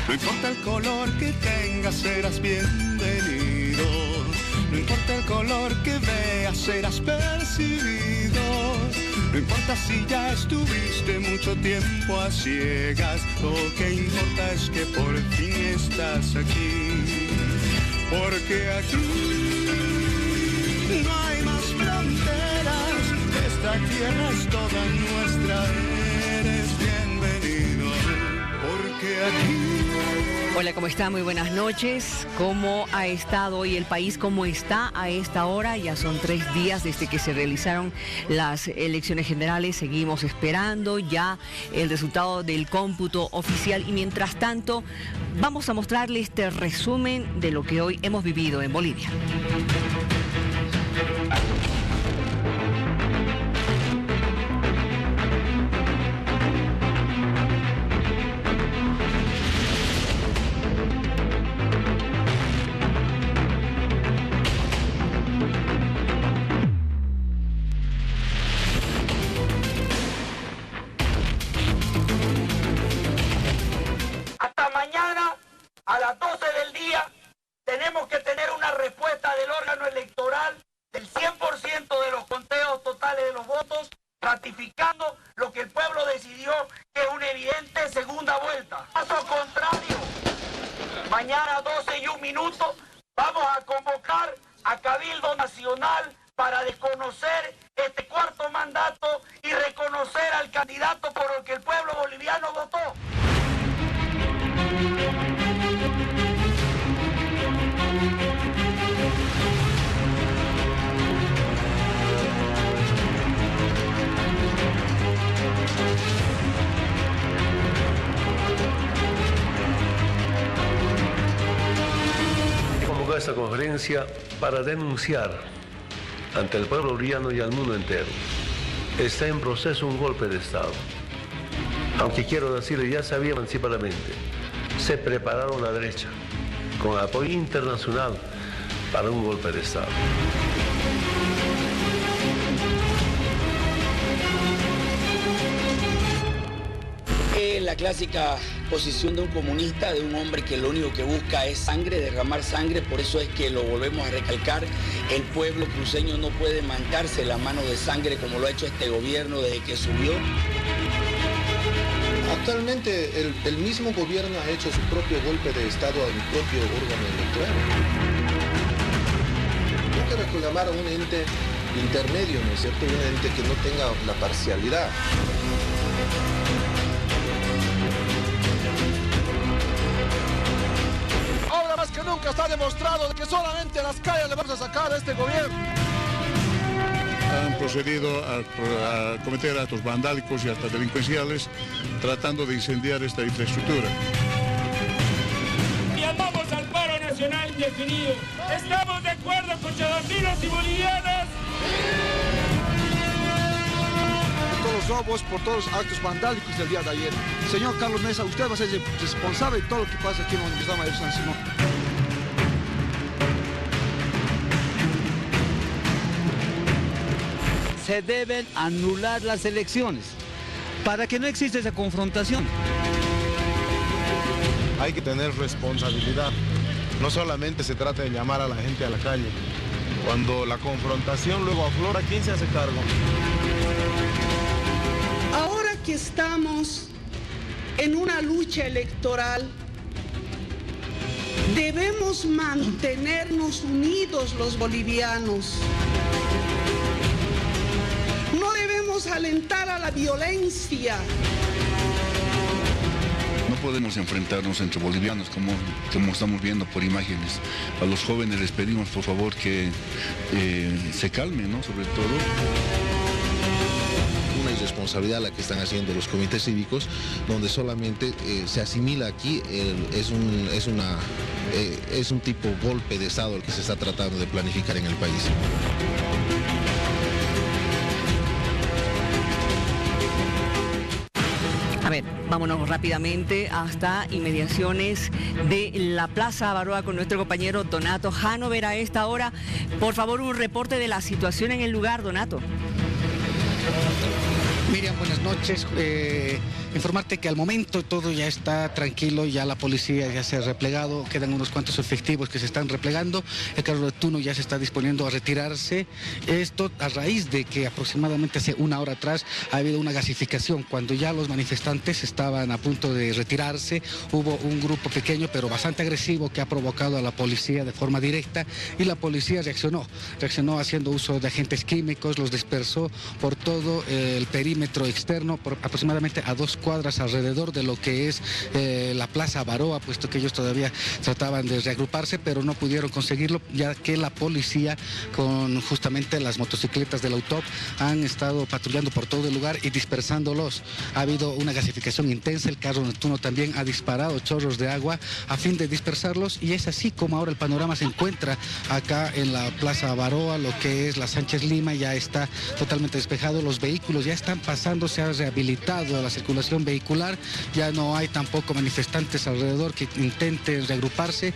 No importa el color que tengas, serás bienvenido. No importa el color que veas, serás percibido. No importa si ya estuviste mucho tiempo a ciegas, lo que importa es que por fin estás aquí. Porque aquí no hay más fronteras, esta tierra es toda nuestra, eres bienvenido. Porque aquí... Hola, ¿cómo está? Muy buenas noches. ¿Cómo ha estado hoy el país? ¿Cómo está a esta hora? Ya son 3 días desde que se realizaron las elecciones generales. Seguimos esperando ya el resultado del cómputo oficial y mientras tanto vamos a mostrarle este resumen de lo que hoy hemos vivido en Bolivia. Mañana a las 12 del día tenemos que tener una respuesta del órgano electoral del 100% de los conteos totales de los votos, ratificando lo que el pueblo decidió, que es una evidente segunda vuelta. Caso contrario, mañana a 12:01 vamos a convocar a Cabildo Nacional para desconocer este cuarto mandato y reconocer al candidato por el que el pueblo boliviano votó. Convocó esta conferencia para denunciar ante el pueblo boliviano y al mundo entero. Está en proceso un golpe de Estado. Aunque quiero decirle, ya sabía anticipadamente, se prepararon la derecha con apoyo internacional para un golpe de Estado. La clásica posición de un comunista, de un hombre que lo único que busca es sangre, derramar sangre. Por eso es que lo volvemos a recalcar: el pueblo cruceño no puede mancharse la mano de sangre como lo ha hecho este gobierno desde que subió. Actualmente el mismo gobierno ha hecho su propio golpe de Estado al propio órgano electoral. Hay que reclamar a un ente intermedio, ¿no es cierto? Un ente que no tenga la parcialidad. Ahora más que nunca está demostrado de que solamente a las calles le vamos a sacar a este gobierno. Han procedido a cometer actos vandálicos y hasta delincuenciales tratando de incendiar esta infraestructura. Llamamos al paro nacional indefinido. Estamos de acuerdo con chabandinos y bolivianas. Por todos los robos, por todos los actos vandálicos del día de ayer. Señor Carlos Mesa, usted va a ser responsable de todo lo que pasa aquí en la Universidad Mayor San Simón. Se deben anular las elecciones para que no exista esa confrontación. Hay que tener responsabilidad. No solamente se trata de llamar a la gente a la calle. Cuando la confrontación luego aflora, ¿quién se hace cargo? Ahora que estamos en una lucha electoral, debemos mantenernos unidos los bolivianos. No debemos alentar a la violencia. No podemos enfrentarnos entre bolivianos como estamos viendo por imágenes. A los jóvenes les pedimos por favor que se calmen, ¿no? Sobre todo. Una irresponsabilidad la que están haciendo los comités cívicos, donde solamente se asimila aquí, es un tipo golpe de Estado el que se está tratando de planificar en el país. A ver, vámonos rápidamente hasta inmediaciones de la Plaza Baroa con nuestro compañero Donato Hanover a esta hora. Por favor, un reporte de la situación en el lugar, Donato. Miriam, buenas noches. Informarte que al momento todo ya está tranquilo, ya la policía ya se ha replegado, quedan unos cuantos efectivos que se están replegando, el carro de turno ya se está disponiendo a retirarse. Esto a raíz de que aproximadamente hace una hora atrás ha habido una gasificación. Cuando ya los manifestantes estaban a punto de retirarse, hubo un grupo pequeño pero bastante agresivo que ha provocado a la policía de forma directa y la policía reaccionó haciendo uso de agentes químicos, los dispersó por todo el perímetro externo, por aproximadamente a 2 cuadras alrededor de lo que es la Plaza Baroa, puesto que ellos todavía trataban de reagruparse, pero no pudieron conseguirlo, ya que la policía con justamente las motocicletas del AUTOP han estado patrullando por todo el lugar y dispersándolos. Ha habido una gasificación intensa, el carro nocturno también ha disparado chorros de agua a fin de dispersarlos, y es así como ahora el panorama se encuentra acá en la Plaza Baroa, lo que es la Sánchez Lima ya está totalmente despejado, los vehículos ya están pasando, se ha rehabilitado la circulación vehicular, ya no hay tampoco manifestantes alrededor que intenten reagruparse.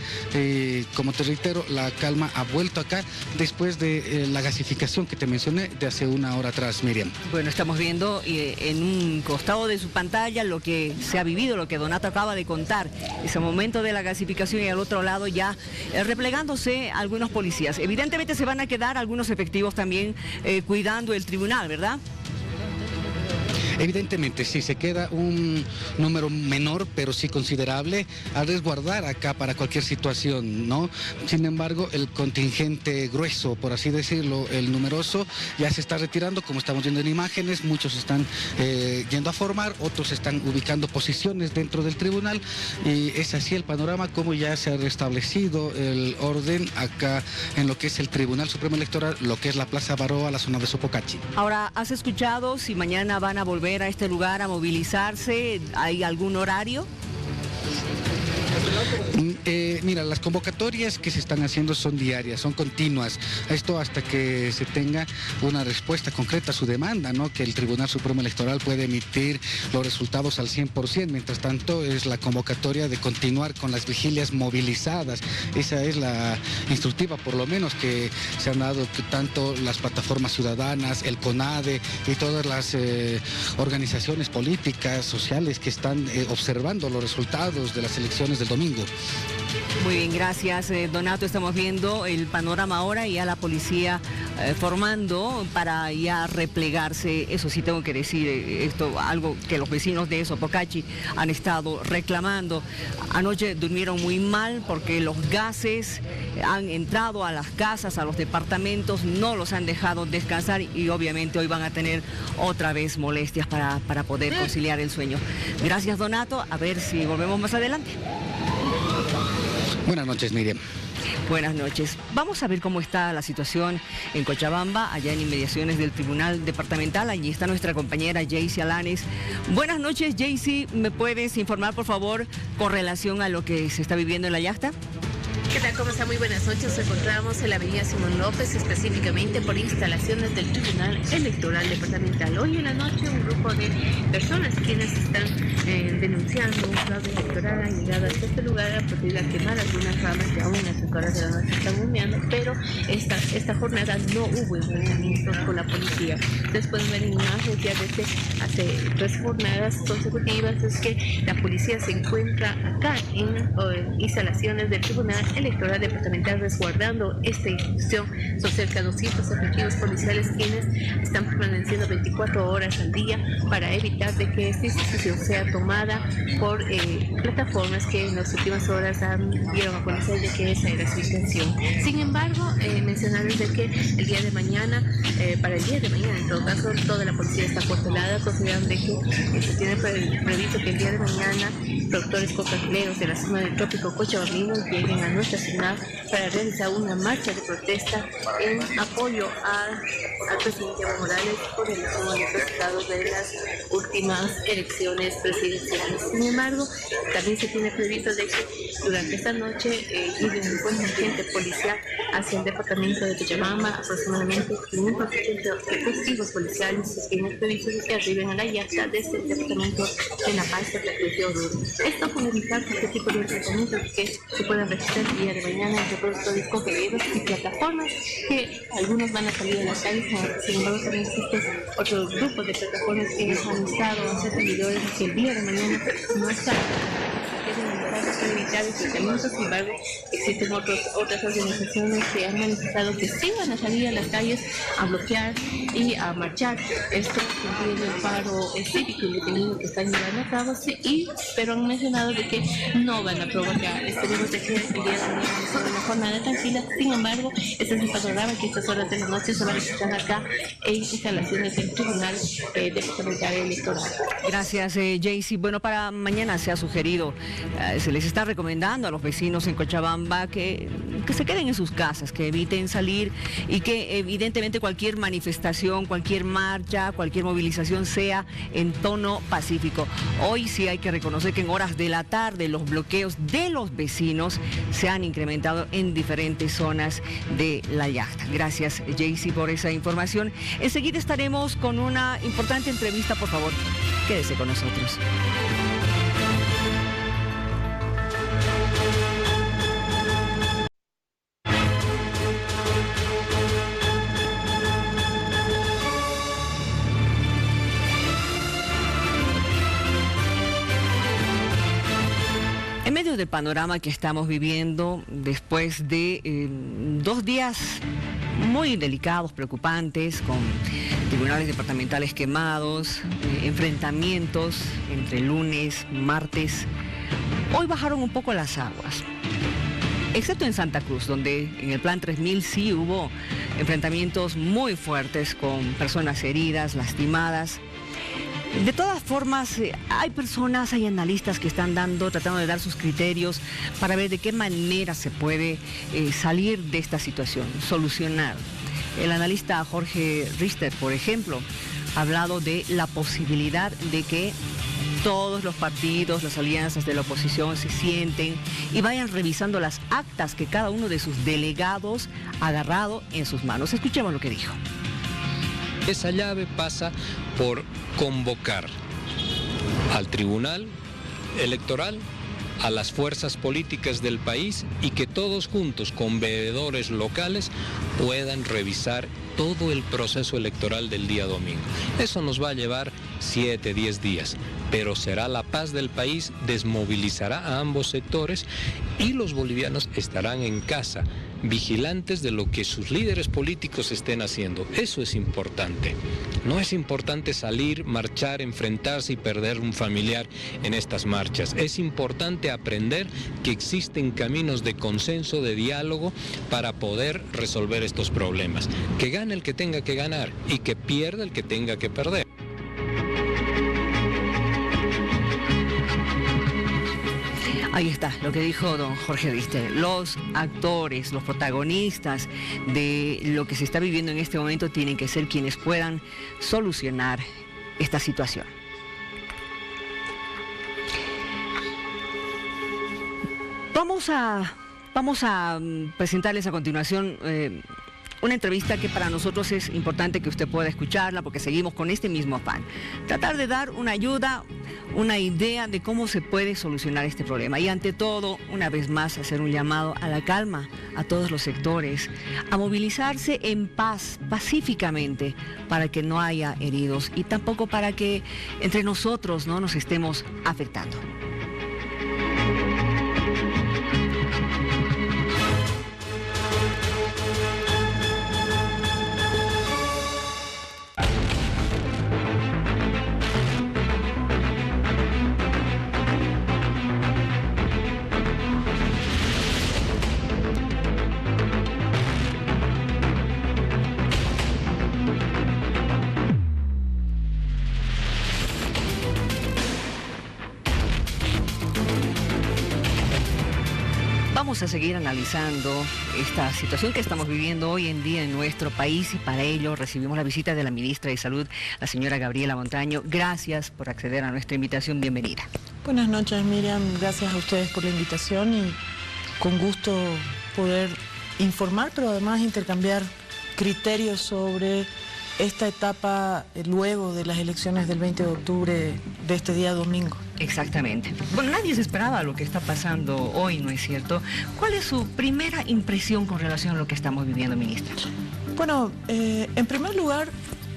Como te reitero, la calma ha vuelto acá después de la gasificación que te mencioné de hace una hora atrás, Miriam. Bueno, estamos viendo en un costado de su pantalla lo que se ha vivido, lo que Donato acaba de contar, ese momento de la gasificación, y al otro lado ya replegándose algunos policías. Evidentemente se van a quedar algunos efectivos también cuidando el tribunal, ¿verdad? Evidentemente sí, se queda un número menor, pero sí considerable, a resguardar acá para cualquier situación, ¿no? Sin embargo, el contingente grueso, por así decirlo, el numeroso, ya se está retirando, como estamos viendo en imágenes, muchos están yendo a formar, otros están ubicando posiciones dentro del tribunal, y es así el panorama, como ya se ha restablecido el orden acá en lo que es el Tribunal Supremo Electoral, lo que es la Plaza Baroa, la zona de Sopocachi. Ahora, ¿has escuchado si mañana van a volver a este lugar a movilizarse? ¿Hay algún horario? Mira, las convocatorias que se están haciendo son diarias, son continuas. Esto hasta que se tenga una respuesta concreta a su demanda, ¿no? Que el Tribunal Supremo Electoral puede emitir los resultados al 100%. Mientras tanto, es la convocatoria de continuar con las vigilias movilizadas. Esa es la instructiva, por lo menos, que se han dado tanto las plataformas ciudadanas, el CONADE y todas las organizaciones políticas, sociales que están observando los resultados de las elecciones del domingo. Muy bien, gracias Donato. Estamos viendo el panorama ahora y a la policía formando para ya replegarse. Eso sí tengo que decir, esto algo que los vecinos de Sopocachi han estado reclamando. Anoche durmieron muy mal porque los gases han entrado a las casas, a los departamentos, no los han dejado descansar, y obviamente hoy van a tener otra vez molestias para poder conciliar el sueño. Gracias Donato, a ver si volvemos más adelante. Buenas noches, Miriam. Buenas noches. Vamos a ver cómo está la situación en Cochabamba, allá en inmediaciones del Tribunal Departamental. Allí está nuestra compañera Jaycee Alanes. Buenas noches, Jaycee. ¿Me puedes informar, por favor, con relación a lo que se está viviendo en la yacta? ¿Qué tal? ¿Cómo está? Muy buenas noches. Nos encontramos en la avenida Simón López, específicamente por instalaciones del Tribunal Electoral Departamental. Hoy en la noche un grupo de personas quienes están denunciando un fraude electoral han llegado hasta este lugar a proceder a quemar algunas ramas que aún a estas horas de la noche están humeando, pero esta jornada no hubo enfrentamientos con la policía. Después de ver imágenes ya desde hace 3 jornadas consecutivas es que la policía se encuentra acá en instalaciones del Tribunal Electoral Departamental resguardando esta institución. Son cerca de 200 efectivos policiales quienes están permaneciendo 24 horas al día para evitar de que esta institución sea tomada por plataformas que en las últimas horas dieron a conocer de que esa era su intención. Sin embargo, mencionarles de que el día de mañana, para el día de mañana en todo caso, toda la policía está acuartelada, considerando de que se tiene previsto que el día de mañana productores cocaleros de la zona del trópico cochabambino lleguen a nuestra ciudad para realizar una marcha de protesta en apoyo al presidente Evo Morales por el toma de resultados de las últimas elecciones presidenciales. Sin embargo, también se tiene previsto de que durante esta noche llegue un contingente policial hacia el departamento de Cochabamba, aproximadamente 500 efectivos policiales se tiene previsto de que arriben a la yacta desde el departamento de La Paz de Oruro. Esto para evitar este tipo de enfrentamientos que se puedan registrar día de mañana entre productores coquereros y plataformas, que algunos van a salir a las calles, sin embargo también existen otros grupos de plataformas que han estado a ser seguidores que el día de mañana no están para evitar enfrentamientos. Sin embargo, existen otras organizaciones que han manifestado que sí van a salir a las calles a bloquear y a marchar. Esto incluye el paro cívico indefinido que están llevando a cabo, sí, pero han mencionado de que no van a provocar. Esperemos de que el día de mañana sea una jornada tranquila. Sin embargo, este es el panorama que estas horas de la noche se van a escuchar acá en instalaciones del Tribunal Departamental Electoral. Gracias, Jaycee. Bueno, para mañana se ha sugerido, se les está recomendando a los vecinos en Cochabamba que se queden en sus casas, que eviten salir y que evidentemente cualquier manifestación, cualquier marcha, cualquier movilización sea en tono pacífico. Hoy sí hay que reconocer que en horas de la tarde los bloqueos de los vecinos se han incrementado en diferentes zonas de La Yacta. Gracias, Jaycee, por esa información. Enseguida estaremos con una importante entrevista. Por favor, quédese con nosotros. En medio del panorama que estamos viviendo, después de 2 días muy delicados, preocupantes, con tribunales departamentales quemados, enfrentamientos entre lunes, martes, hoy bajaron un poco las aguas. Excepto en Santa Cruz, donde en el Plan 3000 sí hubo enfrentamientos muy fuertes con personas heridas, lastimadas. De todas formas, hay personas, hay analistas que están tratando de dar sus criterios para ver de qué manera se puede salir de esta situación, solucionar. El analista Jorge Richter, por ejemplo, ha hablado de la posibilidad de que todos los partidos, las alianzas de la oposición se sienten y vayan revisando las actas que cada uno de sus delegados ha agarrado en sus manos. Escuchemos lo que dijo. Esa llave pasa por convocar al Tribunal Electoral, a las fuerzas políticas del país y que todos juntos, con veedores locales, puedan revisar todo el proceso electoral del día domingo. Eso nos va a llevar 7, 10 días, pero será la paz del país, desmovilizará a ambos sectores y los bolivianos estarán en casa, vigilantes de lo que sus líderes políticos estén haciendo. Eso es importante. No es importante salir, marchar, enfrentarse y perder un familiar en estas marchas. Es importante aprender que existen caminos de consenso, de diálogo, para poder resolver estos problemas. Que gane el que tenga que ganar y que pierda el que tenga que perder. Ahí está lo que dijo don Jorge Richter. Los actores, los protagonistas de lo que se está viviendo en este momento tienen que ser quienes puedan solucionar esta situación. Vamos a presentarles a continuación una entrevista que para nosotros es importante que usted pueda escucharla porque seguimos con este mismo afán. Tratar de dar una ayuda, una idea de cómo se puede solucionar este problema. Y ante todo, una vez más, hacer un llamado a la calma a todos los sectores, a movilizarse en paz, pacíficamente, para que no haya heridos y tampoco para que entre nosotros no nos estemos afectando. Vamos a seguir analizando esta situación que estamos viviendo hoy en día en nuestro país y para ello recibimos la visita de la ministra de Salud, la señora Gabriela Montaño. Gracias por acceder a nuestra invitación. Bienvenida. Buenas noches, Miriam. Gracias a ustedes por la invitación y con gusto poder informar, pero además intercambiar criterios sobre esta etapa luego de las elecciones del 20 de octubre de este día domingo. Exactamente. Bueno, nadie se esperaba lo que está pasando hoy, ¿no es cierto? ¿Cuál es su primera impresión con relación a lo que estamos viviendo, ministra? Bueno, en primer lugar,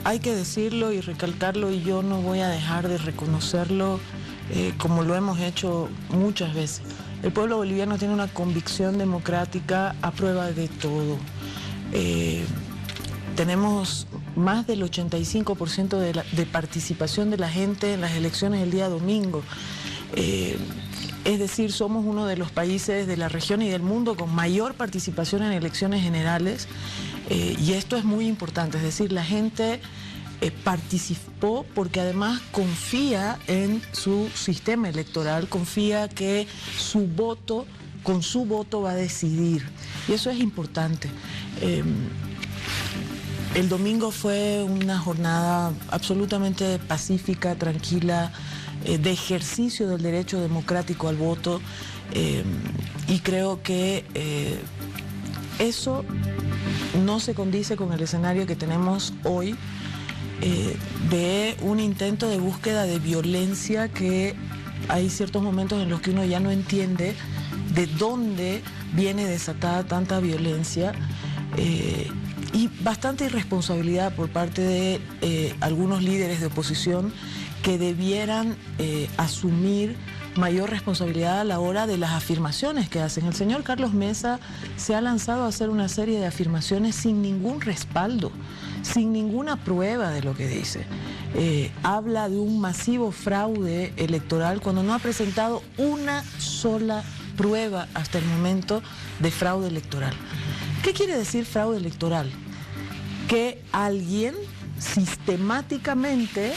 hay que decirlo y recalcarlo, y yo no voy a dejar de reconocerlo como lo hemos hecho muchas veces. El pueblo boliviano tiene una convicción democrática a prueba de todo. Tenemos más del 85% de participación de la gente en las elecciones el día domingo. Es decir, somos uno de los países de la región y del mundo con mayor participación en elecciones generales, y esto es muy importante. Es decir, la gente participó porque además confía en su sistema electoral, confía que con su voto va a decidir, y eso es importante. El domingo fue una jornada absolutamente pacífica, tranquila, de ejercicio del derecho democrático al voto, y creo que eso no se condice con el escenario que tenemos hoy, de un intento de búsqueda de violencia, que hay ciertos momentos en los que uno ya no entiende de dónde viene desatada tanta violencia, y bastante irresponsabilidad por parte de algunos líderes de oposición que debieran asumir mayor responsabilidad a la hora de las afirmaciones que hacen. El señor Carlos Mesa se ha lanzado a hacer una serie de afirmaciones sin ningún respaldo, sin ninguna prueba de lo que dice. Habla de un masivo fraude electoral cuando no ha presentado una sola prueba hasta el momento de fraude electoral. ¿Qué quiere decir fraude electoral? Que alguien sistemáticamente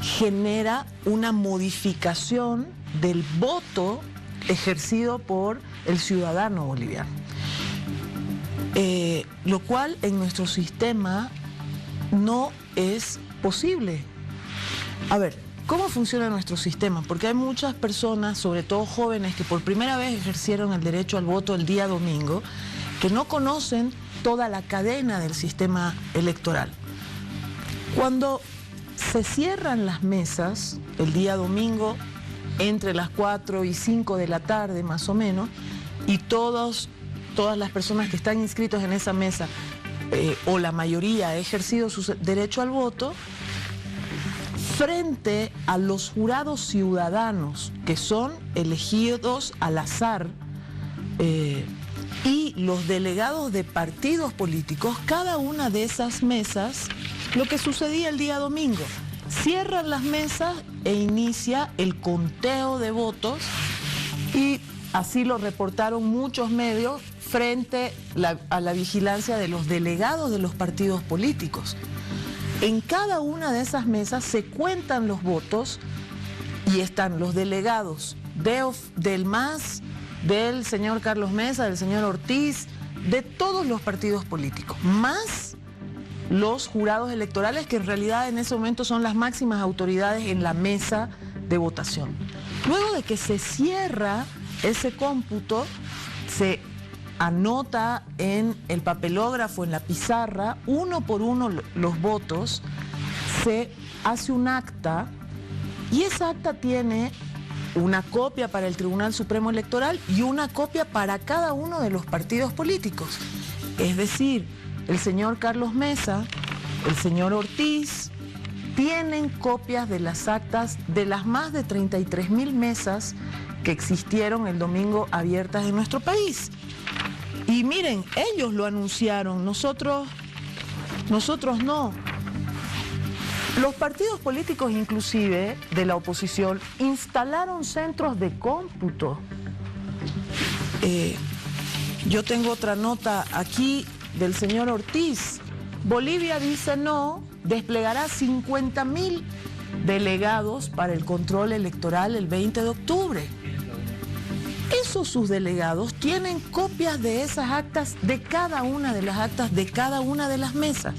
genera una modificación del voto ejercido por el ciudadano boliviano. Lo cual en nuestro sistema no es posible. A ver, ¿cómo funciona nuestro sistema? Porque hay muchas personas, sobre todo jóvenes, que por primera vez ejercieron el derecho al voto el día domingo, que no conocen toda la cadena del sistema electoral. Cuando se cierran las mesas el día domingo entre las 4 y 5 de la tarde más o menos, y todas las personas que están inscritos en esa mesa, o la mayoría, ha ejercido su derecho al voto, frente a los jurados ciudadanos que son elegidos al azar, y los delegados de partidos políticos, cada una de esas mesas, lo que sucedía el día domingo, cierran las mesas e inicia el conteo de votos, y así lo reportaron muchos medios frente a la vigilancia de los delegados de los partidos políticos. En cada una de esas mesas se cuentan los votos y están los delegados del MAS, del señor Carlos Mesa, del señor Ortiz, de todos los partidos políticos, más los jurados electorales, que en realidad en ese momento son las máximas autoridades en la mesa de votación. Luego de que se cierra ese cómputo, se anota en el papelógrafo, en la pizarra, uno por uno los votos, se hace un acta, y esa acta tiene una copia para el Tribunal Supremo Electoral y una copia para cada uno de los partidos políticos. Es decir, el señor Carlos Mesa, el señor Ortiz, tienen copias de las actas de las más de 33.000 mesas que existieron el domingo abiertas en nuestro país. Y miren, ellos lo anunciaron, nosotros no. Los partidos políticos, inclusive de la oposición, instalaron centros de cómputo. Yo tengo otra nota aquí del señor Ortiz. Bolivia dice no, desplegará 50.000 delegados para el control electoral el 20 de octubre. Esos sus delegados tienen copias de esas actas, de cada una de las actas, de cada una de las mesas.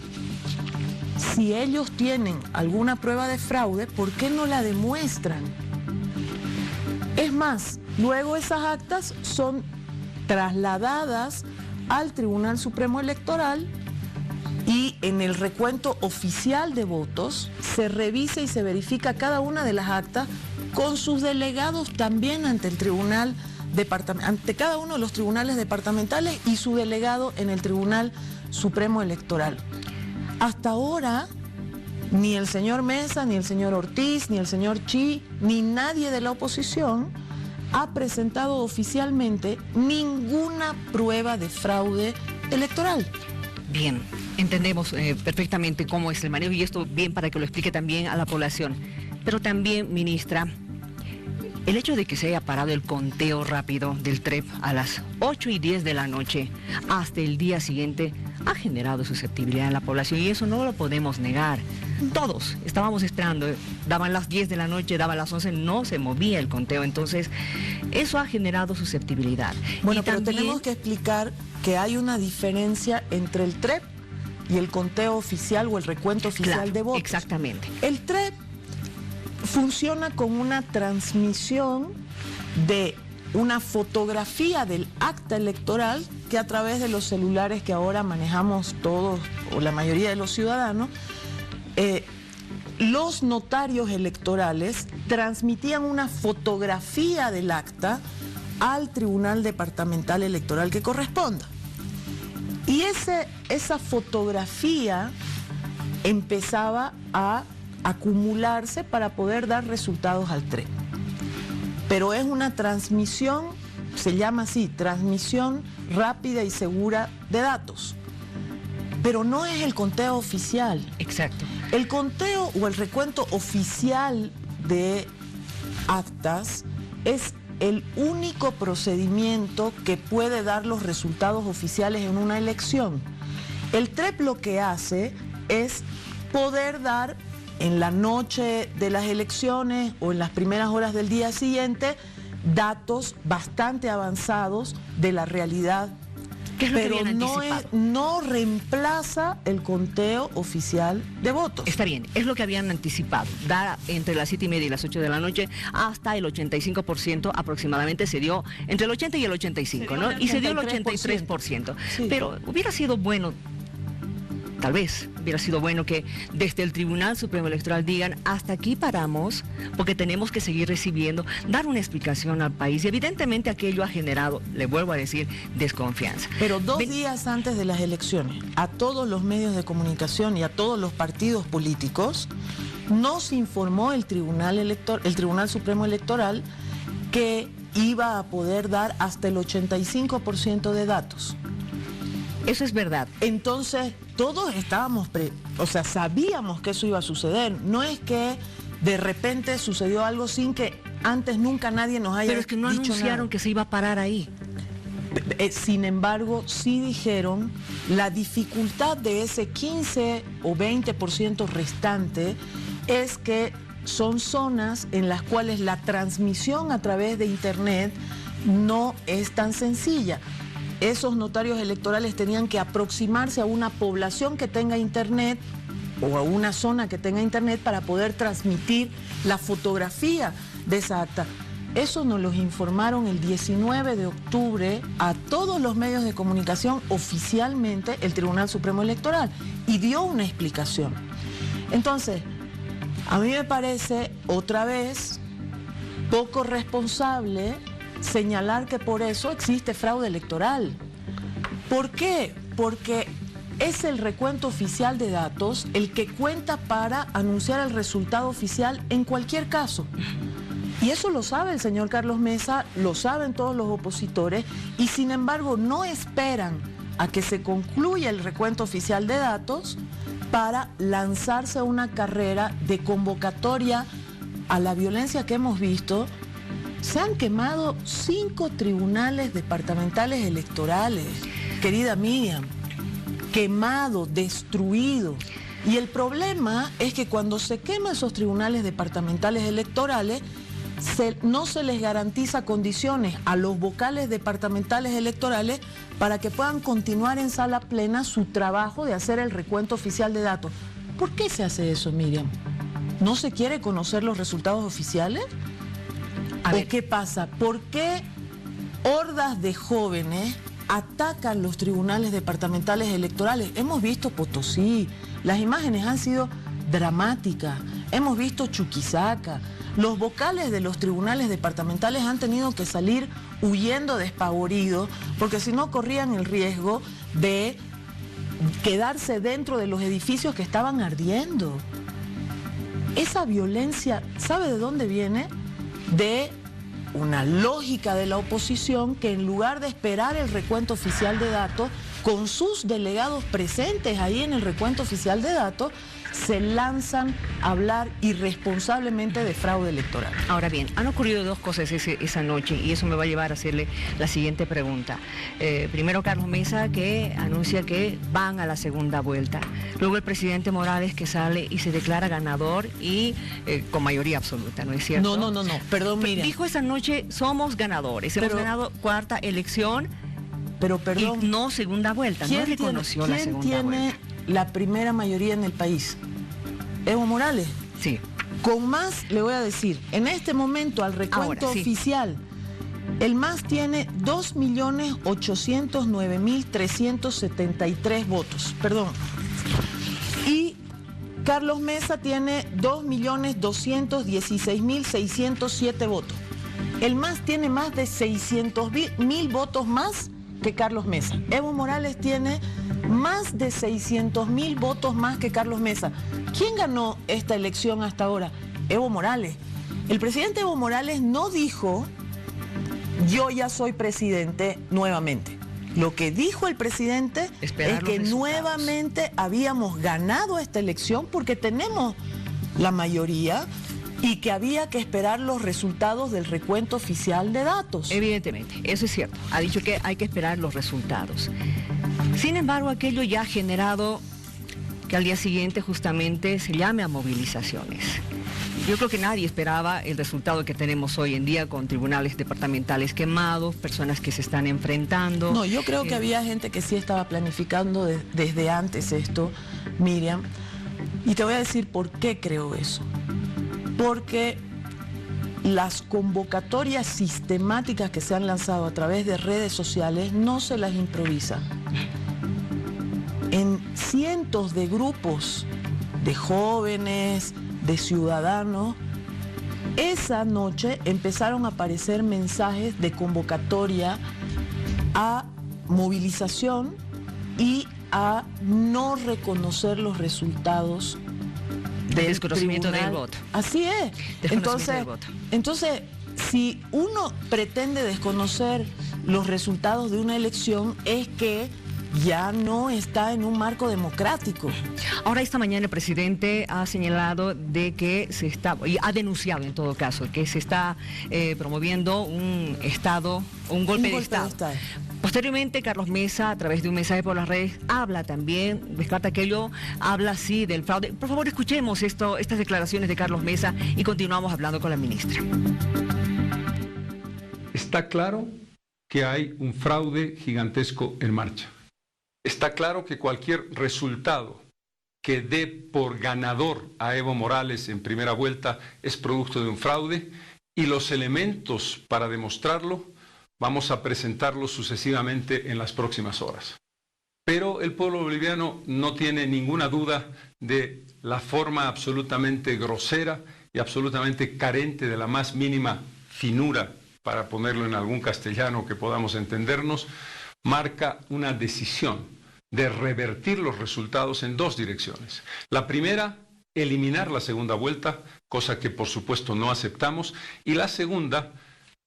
Si ellos tienen alguna prueba de fraude, ¿por qué no la demuestran? Es más, luego esas actas son trasladadas al Tribunal Supremo Electoral y en el recuento oficial de votos se revisa y se verifica cada una de las actas con sus delegados también ante el tribunal ante cada uno de los tribunales departamentales y su delegado en el Tribunal Supremo Electoral. Hasta ahora, ni el señor Mesa, ni el señor Ortiz, ni el señor Chi, ni nadie de la oposición ha presentado oficialmente ninguna prueba de fraude electoral. Bien, entendemos perfectamente cómo es el manejo y esto bien para que lo explique también a la población. Pero también, ministra, el hecho de que se haya parado el conteo rápido del TREP a las 8:10 de la noche hasta el día siguiente ha generado susceptibilidad en la población y eso no lo podemos negar. Todos estábamos esperando, daban las 10 de la noche, daban las 11, no se movía el conteo, entonces eso ha generado susceptibilidad. Bueno, y pero también tenemos que explicar que hay una diferencia entre el TREP y el conteo oficial o el recuento oficial de votos. Exactamente. El TREP funciona con una transmisión de una fotografía del acta electoral que a través de los celulares que ahora manejamos todos o la mayoría de los ciudadanos, los notarios electorales transmitían una fotografía del acta al Tribunal Departamental Electoral que corresponda. Y esa fotografía empezaba a acumularse para poder dar resultados al TREP. Pero es una transmisión, se llama así, transmisión rápida y segura de datos. Pero no es el conteo oficial. Exacto. El conteo o el recuento oficial de actas es el único procedimiento que puede dar los resultados oficiales en una elección. El TREP lo que hace es poder dar en la noche de las elecciones o en las primeras horas del día siguiente datos bastante avanzados de la realidad, pero no reemplaza el conteo oficial de votos. Está bien, es lo que habían anticipado, dar entre las 7:30 y las 8 de la noche hasta el 85% aproximadamente, se dio entre el 80 y el 85, ¿no? Y se dio el 83%. Sí. Pero hubiera sido bueno, tal vez hubiera sido bueno que desde el Tribunal Supremo Electoral digan, hasta aquí paramos, porque tenemos que seguir recibiendo, dar una explicación al país. Y evidentemente aquello ha generado, le vuelvo a decir, desconfianza. Pero dos días antes de las elecciones, a todos los medios de comunicación y a todos los partidos políticos, nos informó el Tribunal Supremo Electoral que iba a poder dar hasta el 85% de datos. Eso es verdad. Entonces, todos estábamos, sabíamos que eso iba a suceder. No es que de repente sucedió algo sin que antes nunca nadie nos haya dicho. Pero es que no anunciaron nada, que se iba a parar ahí. Sin embargo, sí dijeron la dificultad de ese 15 o 20% restante es que son zonas en las cuales la transmisión a través de Internet no es tan sencilla. Esos notarios electorales tenían que aproximarse a una población que tenga internet o a una zona que tenga internet para poder transmitir la fotografía de esa acta. Eso nos lo informaron el 19 de octubre a todos los medios de comunicación oficialmente el Tribunal Supremo Electoral y dio una explicación. Entonces, a mí me parece otra vez poco responsable señalar que por eso existe fraude electoral. ¿Por qué? Porque es el recuento oficial de datos el que cuenta para anunciar el resultado oficial en cualquier caso. Y eso lo sabe el señor Carlos Mesa, lo saben todos los opositores, y sin embargo no esperan a que se concluya el recuento oficial de datos para lanzarse a una carrera de convocatoria a la violencia que hemos visto. Se han quemado 5 tribunales departamentales electorales, querida Miriam, quemado, destruido. Y el problema es que cuando se queman esos tribunales departamentales electorales, no se les garantiza condiciones a los vocales departamentales electorales para que puedan continuar en sala plena su trabajo de hacer el recuento oficial de datos. ¿Por qué se hace eso, Miriam? ¿No se quiere conocer los resultados oficiales? ¿O qué pasa? ¿Por qué hordas de jóvenes atacan los tribunales departamentales electorales. Hemos visto Potosí, las imágenes han sido dramáticas, hemos visto Chuquisaca, los vocales de los tribunales departamentales han tenido que salir huyendo despavoridos, porque si no corrían el riesgo de quedarse dentro de los edificios que estaban ardiendo. Esa violencia, ¿sabe de dónde viene? De una lógica de la oposición que en lugar de esperar el recuento oficial de datos, con sus delegados presentes ahí en el recuento oficial de datos, se lanzan a hablar irresponsablemente de fraude electoral. Ahora bien, han ocurrido dos cosas esa noche y eso me va a llevar a hacerle la siguiente pregunta. Primero, Carlos Mesa, que anuncia que van a la segunda vuelta. Luego el presidente Morales, que sale y se declara ganador y con mayoría absoluta, ¿no es cierto? No, perdón, mira. Dijo esa noche, somos ganadores, hemos ganado cuarta elección, pero perdón, y no segunda vuelta, no reconoció la segunda vuelta. ¿Quién tiene la primera mayoría en el país? ¿Evo Morales? Sí. Con más, le voy a decir, en este momento al recuento oficial, el MAS tiene 2.809.373 votos, perdón. Y Carlos Mesa tiene 2.216.607 votos. El MAS tiene más de 600.000 votos más que Carlos Mesa. Evo Morales tiene más de 600.000 votos más que Carlos Mesa. ¿Quién ganó esta elección hasta ahora? Evo Morales. El presidente Evo Morales no dijo, yo ya soy presidente nuevamente. Lo que dijo el presidente es que nuevamente habíamos ganado esta elección porque tenemos la mayoría y que había que esperar los resultados del recuento oficial de datos. Evidentemente, eso es cierto. Ha dicho que hay que esperar los resultados. Sin embargo, aquello ya ha generado que al día siguiente justamente se llame a movilizaciones. Yo creo que nadie esperaba el resultado que tenemos hoy en día con tribunales departamentales quemados, personas que se están enfrentando. No, yo creo que había gente que sí estaba planificando desde antes esto, Miriam. Y te voy a decir por qué creo eso. Porque las convocatorias sistemáticas que se han lanzado a través de redes sociales no se las improvisan. En cientos de grupos de jóvenes, de ciudadanos, esa noche empezaron a aparecer mensajes de convocatoria a movilización y a no reconocer los resultados del desconocimiento tribunal. del voto. Así es. Entonces, si uno pretende desconocer los resultados de una elección, es que ya no está en un marco democrático. Ahora, esta mañana el presidente ha señalado de que se está, y ha denunciado en todo caso, que se está promoviendo un golpe de Estado. Posteriormente, Carlos Mesa, a través de un mensaje por las redes, habla también, descarta aquello, habla así del fraude. Por favor, escuchemos estas declaraciones de Carlos Mesa y continuamos hablando con la ministra. Está claro que hay un fraude gigantesco en marcha. Está claro que cualquier resultado que dé por ganador a Evo Morales en primera vuelta es producto de un fraude y los elementos para demostrarlo vamos a presentarlos sucesivamente en las próximas horas. Pero el pueblo boliviano no tiene ninguna duda de la forma absolutamente grosera y absolutamente carente de la más mínima finura, para ponerlo en algún castellano que podamos entendernos, marca una decisión de revertir los resultados en dos direcciones. La primera, eliminar la segunda vuelta, cosa que por supuesto no aceptamos, y la segunda,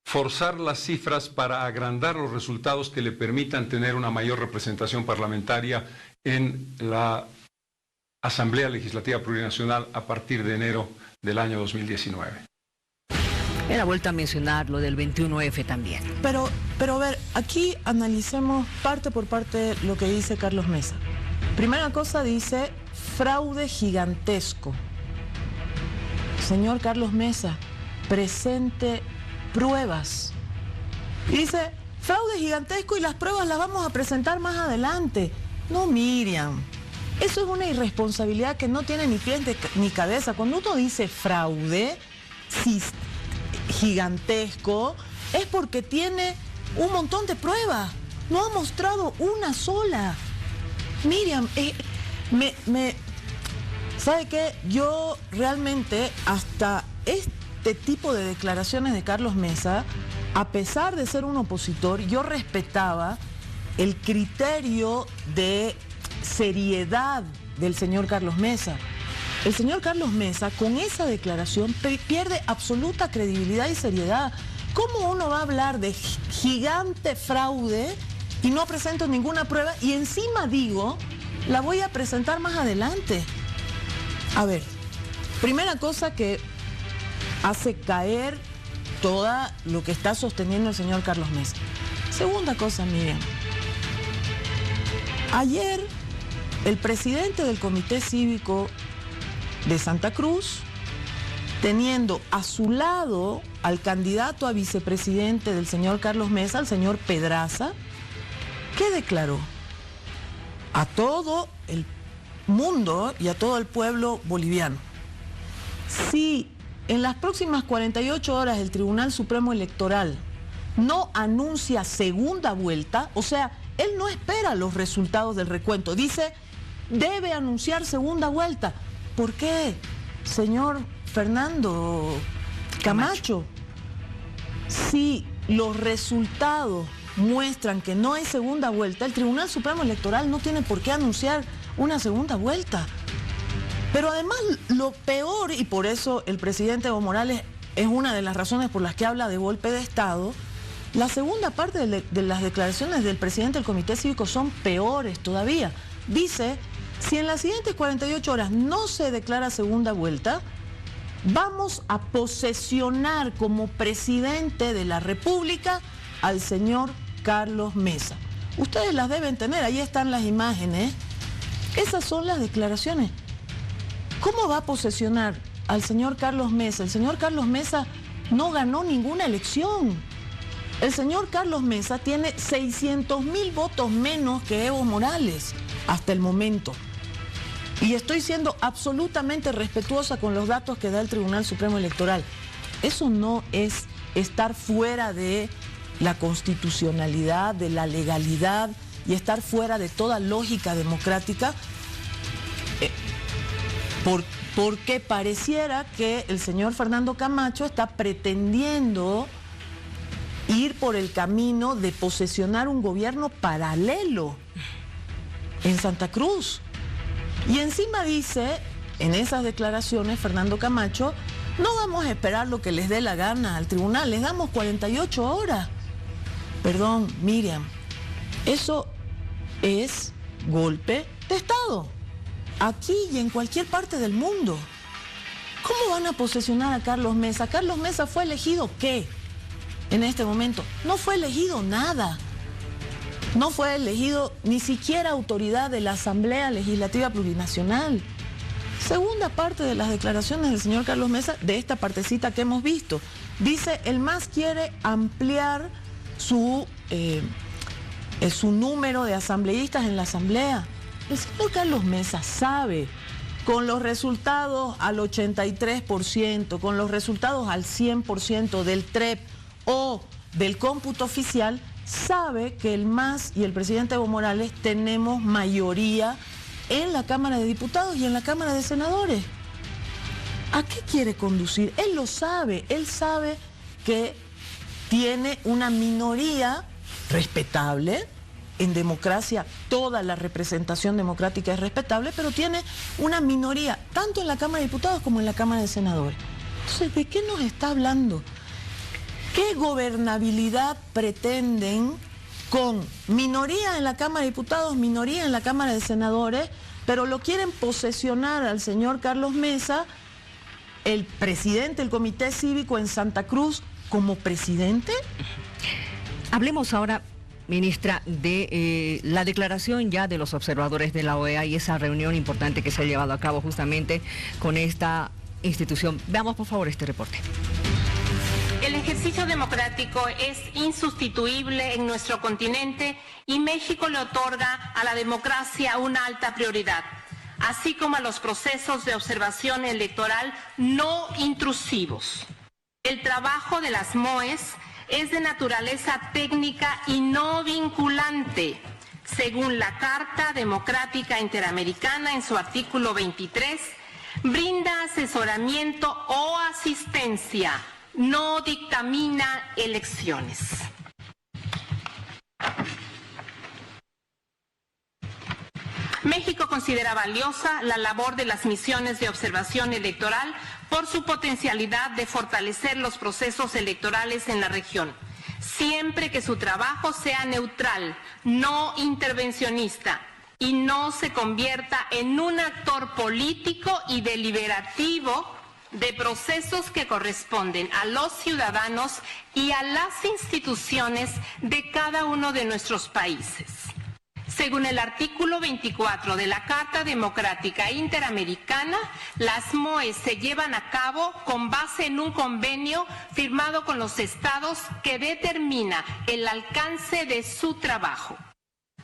forzar las cifras para agrandar los resultados que le permitan tener una mayor representación parlamentaria en la Asamblea Legislativa Plurinacional a partir de enero del año 2019. Era vuelta a mencionar lo del 21F también. Pero a ver, aquí analicemos parte por parte lo que dice Carlos Mesa. Primera cosa, dice fraude gigantesco. Señor Carlos Mesa, presente pruebas. Y dice, fraude gigantesco y las pruebas las vamos a presentar más adelante. No, Miriam, eso es una irresponsabilidad que no tiene ni pies ni cabeza. Cuando uno dice fraude gigantesco, es porque tiene un montón de pruebas. No ha mostrado una sola. Miriam, ¿sabe qué? Yo realmente hasta este tipo de declaraciones de Carlos Mesa, a pesar de ser un opositor, yo respetaba el criterio de seriedad del señor Carlos Mesa. El señor Carlos Mesa, con esa declaración, pierde absoluta credibilidad y seriedad. ¿Cómo uno va a hablar de gigante fraude y no presento ninguna prueba? Y encima digo, la voy a presentar más adelante. A ver, primera cosa que hace caer todo lo que está sosteniendo el señor Carlos Mesa. Segunda cosa, Miriam. Ayer, el presidente del Comité Cívico de Santa Cruz, teniendo a su lado al candidato a vicepresidente del señor Carlos Mesa, el señor Pedraza, ¿qué declaró? A todo el mundo y a todo el pueblo boliviano. Si en las próximas 48 horas el Tribunal Supremo Electoral no anuncia segunda vuelta, o sea, él no espera los resultados del recuento, dice, debe anunciar segunda vuelta. ¿Por qué, señor Fernando Camacho? Si los resultados muestran que no hay segunda vuelta, el Tribunal Supremo Electoral no tiene por qué anunciar una segunda vuelta. Pero además, lo peor, y por eso el presidente Evo Morales es una de las razones por las que habla de golpe de Estado, la segunda parte de las declaraciones del presidente del Comité Cívico son peores todavía. Dice, si en las siguientes 48 horas no se declara segunda vuelta, vamos a posesionar como presidente de la República al señor Carlos Mesa. Ustedes las deben tener, ahí están las imágenes. Esas son las declaraciones. ¿Cómo va a posesionar al señor Carlos Mesa? El señor Carlos Mesa no ganó ninguna elección. El señor Carlos Mesa tiene 600.000 votos menos que Evo Morales hasta el momento. Y estoy siendo absolutamente respetuosa con los datos que da el Tribunal Supremo Electoral. Eso no es estar fuera de la constitucionalidad, de la legalidad y estar fuera de toda lógica democrática, porque pareciera que el señor Fernando Camacho está pretendiendo ir por el camino de posesionar un gobierno paralelo en Santa Cruz. Y encima dice, en esas declaraciones, Fernando Camacho, no vamos a esperar lo que les dé la gana al tribunal, les damos 48 horas. Perdón, Miriam, eso es golpe de Estado, aquí y en cualquier parte del mundo. ¿Cómo van a posesionar a Carlos Mesa? ¿Carlos Mesa fue elegido qué en este momento? No fue elegido nada. No fue elegido ni siquiera autoridad de la Asamblea Legislativa Plurinacional. Segunda parte de las declaraciones del señor Carlos Mesa, de esta partecita que hemos visto. Dice, el MAS quiere ampliar su número de asambleístas en la Asamblea. El señor Carlos Mesa sabe, con los resultados al 83%, con los resultados al 100% del TREP o del cómputo oficial, sabe que el MAS y el presidente Evo Morales tenemos mayoría en la Cámara de Diputados y en la Cámara de Senadores. ¿A qué quiere conducir? Él lo sabe, él sabe que tiene una minoría respetable. En democracia toda la representación democrática es respetable, pero tiene una minoría tanto en la Cámara de Diputados como en la Cámara de Senadores. Entonces, ¿de qué nos está hablando? ¿Qué gobernabilidad pretenden con minoría en la Cámara de Diputados, minoría en la Cámara de Senadores, pero lo quieren posesionar al señor Carlos Mesa, el presidente del Comité Cívico en Santa Cruz, como presidente? Hablemos ahora, ministra, de la declaración ya de los observadores de la OEA y esa reunión importante que se ha llevado a cabo justamente con esta institución. Veamos por favor este reporte. El ejercicio democrático es insustituible en nuestro continente y México le otorga a la democracia una alta prioridad, así como a los procesos de observación electoral no intrusivos. El trabajo de las MOEs es de naturaleza técnica y no vinculante, según la Carta Democrática Interamericana en su artículo 23, brinda asesoramiento o asistencia, no dictamina elecciones. México considera valiosa la labor de las misiones de observación electoral por su potencialidad de fortalecer los procesos electorales en la región, siempre que su trabajo sea neutral, no intervencionista y no se convierta en un actor político y deliberativo de procesos que corresponden a los ciudadanos y a las instituciones de cada uno de nuestros países. Según el artículo 24 de la Carta Democrática Interamericana, las MOE se llevan a cabo con base en un convenio firmado con los estados que determina el alcance de su trabajo.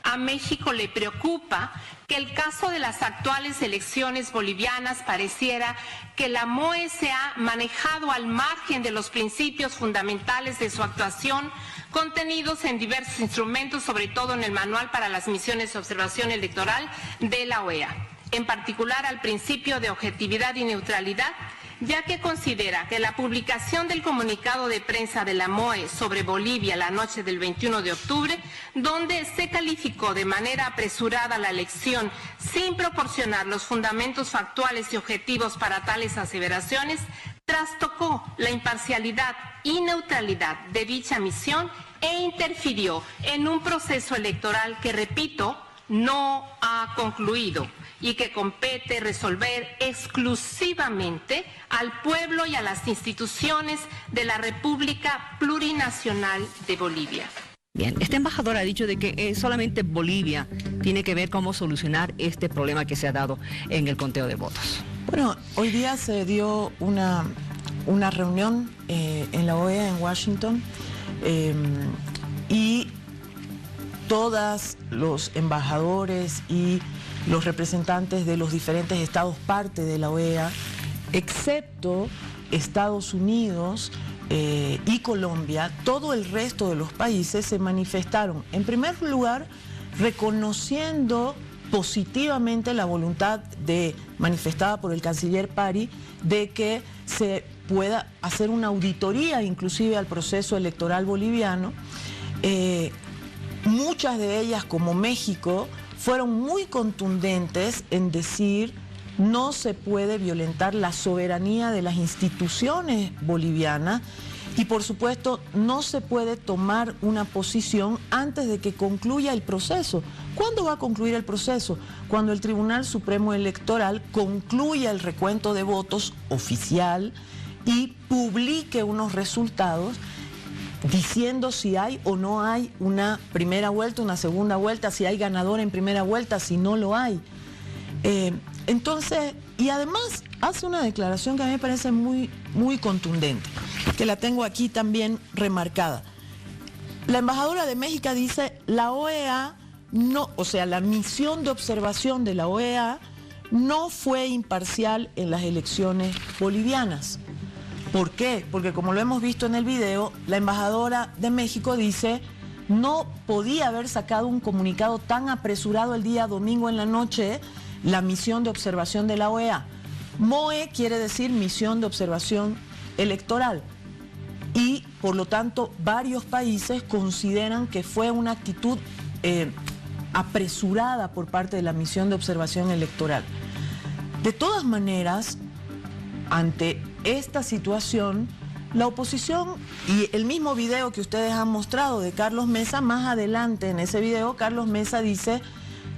A México le preocupa que el caso de las actuales elecciones bolivianas pareciera que la MOE se ha manejado al margen de los principios fundamentales de su actuación contenidos en diversos instrumentos, sobre todo en el Manual para las Misiones de Observación Electoral de la OEA, en particular al principio de objetividad y neutralidad, ya que considera que la publicación del comunicado de prensa de la MOE sobre Bolivia la noche del 21 de octubre, donde se calificó de manera apresurada la elección sin proporcionar los fundamentos factuales y objetivos para tales aseveraciones, trastocó la imparcialidad y neutralidad de dicha misión e interfirió en un proceso electoral que, repito, no ha concluido y que compete resolver exclusivamente al pueblo y a las instituciones de la República Plurinacional de Bolivia. Bien, este embajador ha dicho de que solamente Bolivia tiene que ver cómo solucionar este problema que se ha dado en el conteo de votos. Bueno, hoy día se dio una reunión en la OEA en Washington y todos los embajadores y los representantes de los diferentes estados parte de la OEA, excepto Estados Unidos y Colombia, todo el resto de los países se manifestaron, en primer lugar, reconociendo positivamente la voluntad manifestada por el canciller Pari de que se pueda hacer una auditoría inclusive al proceso electoral boliviano. Muchas de ellas, como México, fueron muy contundentes en decir no se puede violentar la soberanía de las instituciones bolivianas y, por supuesto, no se puede tomar una posición antes de que concluya el proceso. ¿Cuándo va a concluir el proceso? Cuando el Tribunal Supremo Electoral concluya el recuento de votos oficial y publique unos resultados diciendo si hay o no hay una primera vuelta, una segunda vuelta, si hay ganador en primera vuelta, si no lo hay. Entonces, y además hace una declaración que a mí me parece muy, muy contundente, que la tengo aquí también remarcada. La embajadora de México dice, la OEA no, o sea, la misión de observación de la OEA no fue imparcial en las elecciones bolivianas. ¿Por qué? Porque como lo hemos visto en el video, la embajadora de México dice no podía haber sacado un comunicado tan apresurado el día domingo en la noche la misión de observación de la OEA. MOE quiere decir misión de observación electoral y por lo tanto varios países consideran que fue una actitud apresurada por parte de la misión de observación electoral. De todas maneras, ante esta situación, la oposición y el mismo video que ustedes han mostrado de Carlos Mesa, más adelante en ese video, Carlos Mesa dice,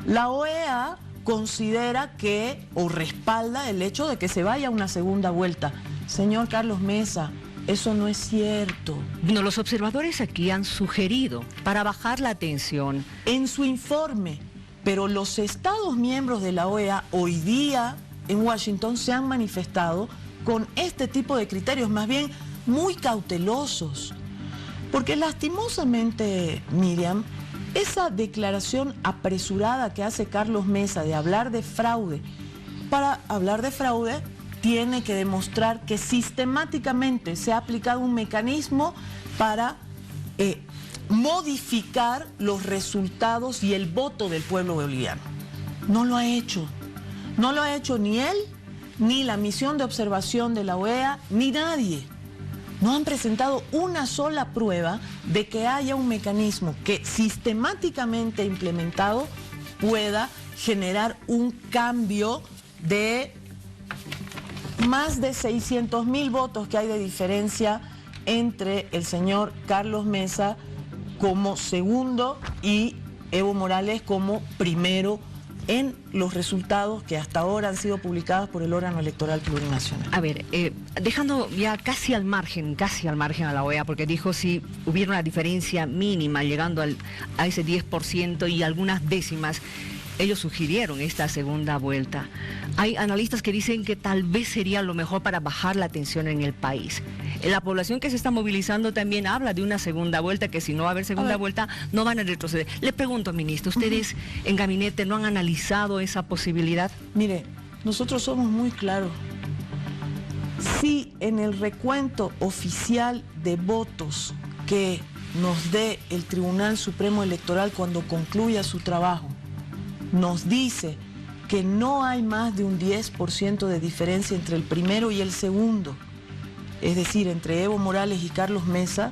la OEA considera que o respalda el hecho de que se vaya a una segunda vuelta. Señor Carlos Mesa, eso no es cierto. No, los observadores aquí han sugerido para bajar la tensión. En su informe, pero los estados miembros de la OEA hoy día en Washington se han manifestado con este tipo de criterios, más bien muy cautelosos. Porque lastimosamente, Miriam, esa declaración apresurada que hace Carlos Mesa de hablar de fraude, para hablar de fraude tiene que demostrar que sistemáticamente se ha aplicado un mecanismo para modificar los resultados y el voto del pueblo boliviano. No lo ha hecho. No lo ha hecho ni él, ni la misión de observación de la OEA, ni nadie. No han presentado una sola prueba de que haya un mecanismo que sistemáticamente implementado pueda generar un cambio de más de 600.000 votos que hay de diferencia entre el señor Carlos Mesa como segundo y Evo Morales como primero en los resultados que hasta ahora han sido publicados por el órgano electoral plurinacional. A ver, dejando ya casi al margen a la OEA, porque dijo si hubiera una diferencia mínima llegando a ese 10% y algunas décimas, ellos sugirieron esta segunda vuelta. Hay analistas que dicen que tal vez sería lo mejor para bajar la tensión en el país. La población que se está movilizando también habla de una segunda vuelta, que si no va a haber segunda vuelta no van a retroceder. Le pregunto, ministro, ¿ustedes en gabinete no han analizado esa posibilidad? Mire, nosotros somos muy claros. Si en el recuento oficial de votos que nos dé el Tribunal Supremo Electoral cuando concluya su trabajo, nos dice que no hay más de un 10% de diferencia entre el primero y el segundo, es decir, entre Evo Morales y Carlos Mesa,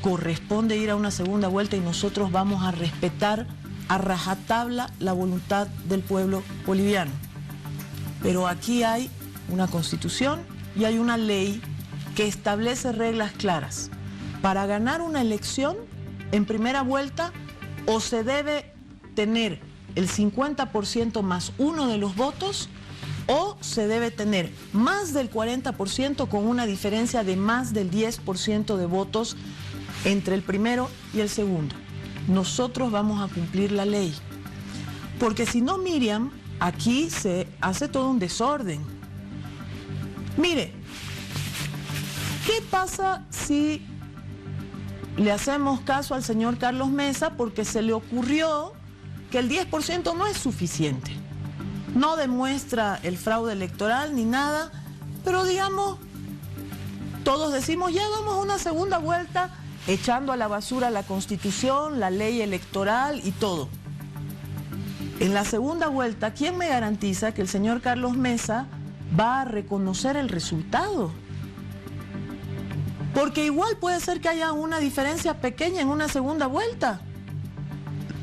corresponde ir a una segunda vuelta y nosotros vamos a respetar a rajatabla la voluntad del pueblo boliviano. Pero aquí hay una constitución y hay una ley que establece reglas claras. Para ganar una elección en primera vuelta o se debe tener el 50% más uno de los votos o se debe tener más del 40% con una diferencia de más del 10% de votos entre el primero y el segundo. Nosotros vamos a cumplir la ley. Porque si no, Miriam, aquí se hace todo un desorden. Mire, ¿qué pasa si le hacemos caso al señor Carlos Mesa porque se le ocurrió que el 10% no es suficiente? No demuestra el fraude electoral ni nada, pero digamos, todos decimos, ya vamos a una segunda vuelta echando a la basura la Constitución, la ley electoral y todo. En la segunda vuelta, ¿quién me garantiza que el señor Carlos Mesa va a reconocer el resultado? Porque igual puede ser que haya una diferencia pequeña en una segunda vuelta.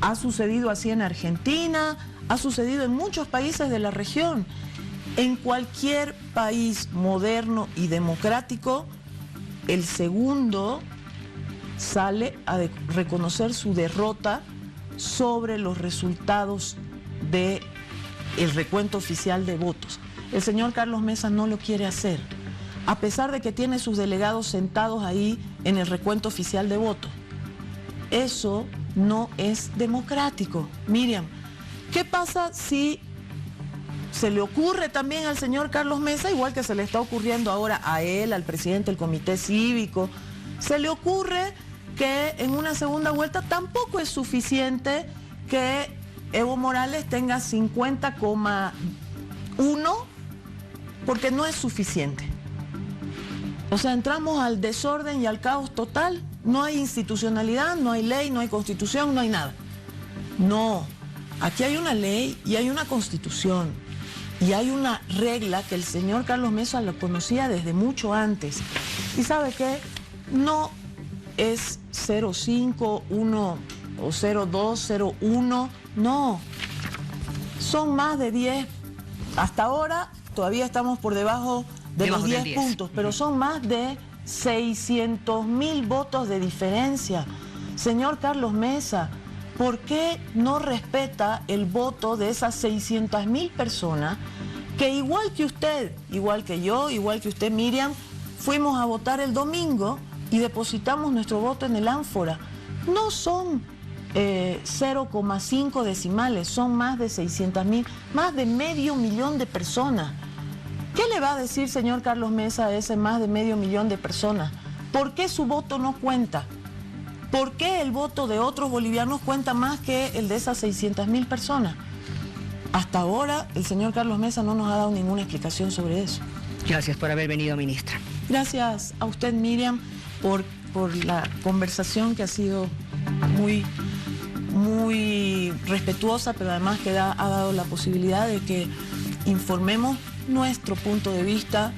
Ha sucedido así en Argentina, ha sucedido en muchos países de la región. En cualquier país moderno y democrático, el segundo sale a reconocer su derrota sobre los resultados del recuento oficial de votos. El señor Carlos Mesa no lo quiere hacer, a pesar de que tiene sus delegados sentados ahí en el recuento oficial de votos. Eso no es democrático. Miriam, ¿qué pasa si se le ocurre también al señor Carlos Mesa, igual que se le está ocurriendo ahora a él, al presidente del comité cívico, se le ocurre que en una segunda vuelta tampoco es suficiente que Evo Morales tenga 50,1 porque no es suficiente? O sea, entramos al desorden y al caos total. No hay institucionalidad, no hay ley, no hay constitución, no hay nada. No, aquí hay una ley y hay una constitución y hay una regla que el señor Carlos Mesa lo conocía desde mucho antes. ¿Y sabe qué? No es 0,5, 1 o 0,2, 0,1, no. Son más de 10. Hasta ahora todavía estamos por debajo de los 10 puntos, pero son más de 600.000 votos de diferencia. Señor Carlos Mesa, ¿por qué no respeta el voto de esas 600.000 personas que igual que usted, igual que yo, igual que usted, Miriam, fuimos a votar el domingo y depositamos nuestro voto en el ánfora? No son 0,5 decimales, son más de 600.000, más de 500.000 de personas. ¿Qué le va a decir, señor Carlos Mesa, a ese más de 500.000 de personas? ¿Por qué su voto no cuenta? ¿Por qué el voto de otros bolivianos cuenta más que el de esas 600.000 personas? Hasta ahora, el señor Carlos Mesa no nos ha dado ninguna explicación sobre eso. Gracias por haber venido, ministra. Gracias a usted, Miriam, por por la conversación que ha sido muy respetuosa, pero además que ha dado la posibilidad de que informemos nuestro punto de vista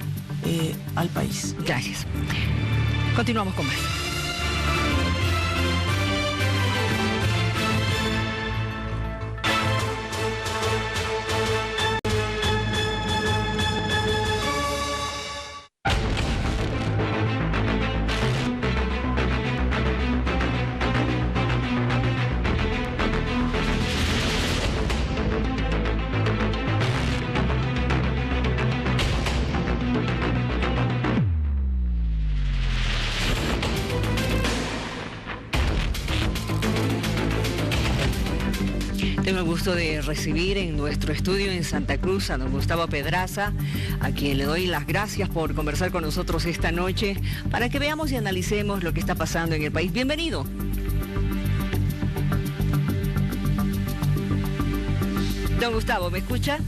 al país. Gracias. Continuamos con más. Tengo el gusto de recibir en nuestro estudio en Santa Cruz a don Gustavo Pedraza, a quien le doy las gracias por conversar con nosotros esta noche para que veamos y analicemos lo que está pasando en el país. Bienvenido. Don Gustavo, ¿me escucha?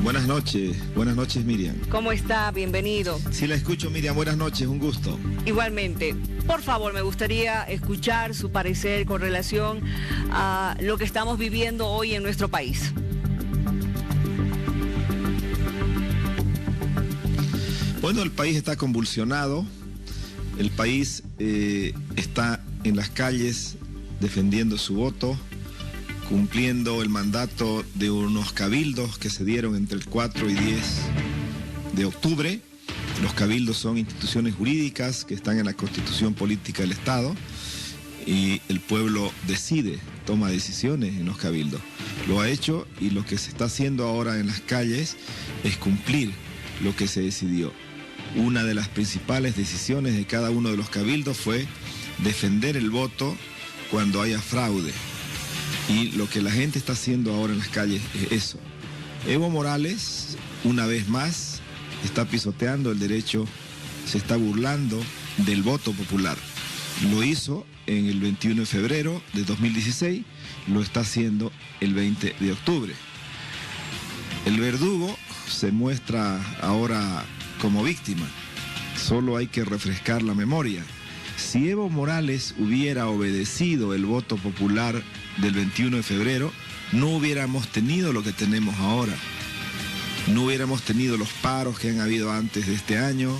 Buenas noches Miriam. ¿Cómo está? Bienvenido. Sí, la escucho, Miriam, buenas noches, un gusto. Igualmente. Por favor, me gustaría escuchar su parecer con relación a lo que estamos viviendo hoy en nuestro país. Bueno, el país está convulsionado, el país está en las calles defendiendo su voto, cumpliendo el mandato de unos cabildos que se dieron entre el 4 y 10 de octubre. Los cabildos son instituciones jurídicas que están en la Constitución Política del Estado y el pueblo decide, toma decisiones en los cabildos. Lo ha hecho y lo que se está haciendo ahora en las calles es cumplir lo que se decidió. Una de las principales decisiones de cada uno de los cabildos fue defender el voto cuando haya fraude. Y lo que la gente está haciendo ahora en las calles es eso. Evo Morales, una vez más, está pisoteando el derecho, se está burlando del voto popular. Lo hizo en el 21 de febrero de 2016, lo está haciendo el 20 de octubre. El verdugo se muestra ahora como víctima. Solo hay que refrescar la memoria. Si Evo Morales hubiera obedecido el voto popular del 21 de febrero, no hubiéramos tenido lo que tenemos ahora. No hubiéramos tenido los paros que han habido antes de este año,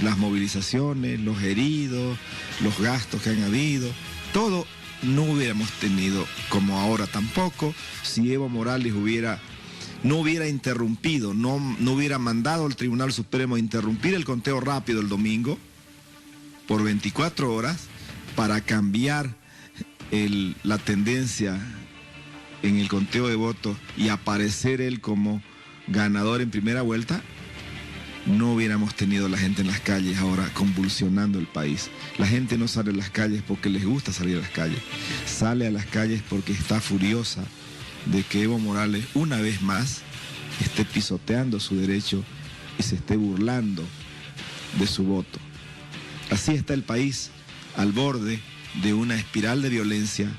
las movilizaciones, los heridos, los gastos que han habido. Todo no hubiéramos tenido como ahora tampoco si Evo Morales no hubiera interrumpido, no hubiera mandado al Tribunal Supremo a interrumpir el conteo rápido el domingo por 24 horas para cambiar la tendencia en el conteo de votos y aparecer él como ganador en primera vuelta, no hubiéramos tenido a la gente en las calles ahora convulsionando el país. La gente no sale a las calles porque les gusta salir a las calles, sale a las calles porque está furiosa de que Evo Morales una vez más esté pisoteando su derecho y se esté burlando de su voto. Así está el país al borde de una espiral de violencia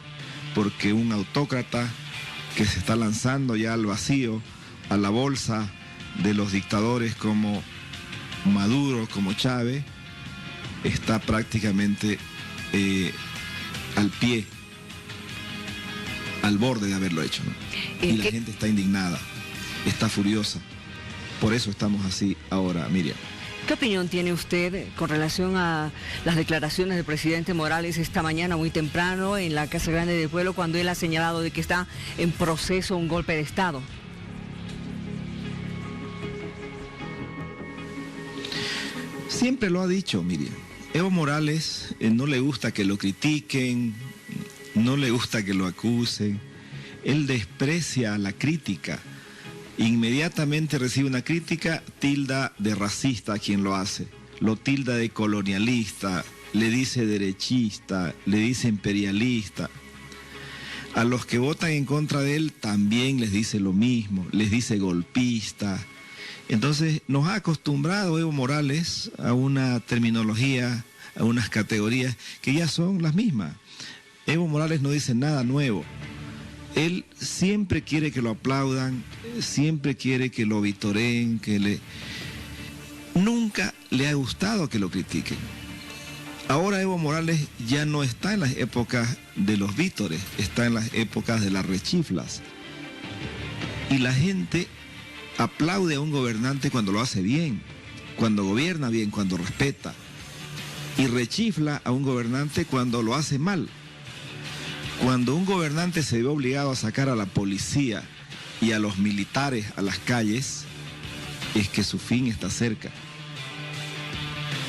porque un autócrata que se está lanzando ya al vacío, a la bolsa de los dictadores como Maduro, como Chávez, está prácticamente al pie, al borde de haberlo hecho, ¿no? Y la gente está indignada, está furiosa. Por eso estamos así ahora, Miriam. ¿Qué opinión tiene usted con relación a las declaraciones del presidente Morales esta mañana muy temprano en la Casa Grande del Pueblo cuando él ha señalado de que está en proceso un golpe de Estado? Siempre lo ha dicho, Miriam. Evo Morales no le gusta que lo critiquen, no le gusta que lo acusen. Él desprecia la crítica. Inmediatamente recibe una crítica, tilda de racista a quien lo hace. Lo tilda de colonialista, le dice derechista, le dice imperialista. A los que votan en contra de él también les dice lo mismo, les dice golpista. Entonces nos ha acostumbrado Evo Morales a una terminología, a unas categorías que ya son las mismas. Evo Morales no dice nada nuevo. Él siempre quiere que lo aplaudan, siempre quiere que lo vitoreen, Nunca le ha gustado que lo critiquen. Ahora Evo Morales ya no está en las épocas de los vítores, está en las épocas de las rechiflas. Y la gente aplaude a un gobernante cuando lo hace bien, cuando gobierna bien, cuando respeta. Y rechifla a un gobernante cuando lo hace mal. Cuando un gobernante se ve obligado a sacar a la policía y a los militares a las calles, es que su fin está cerca.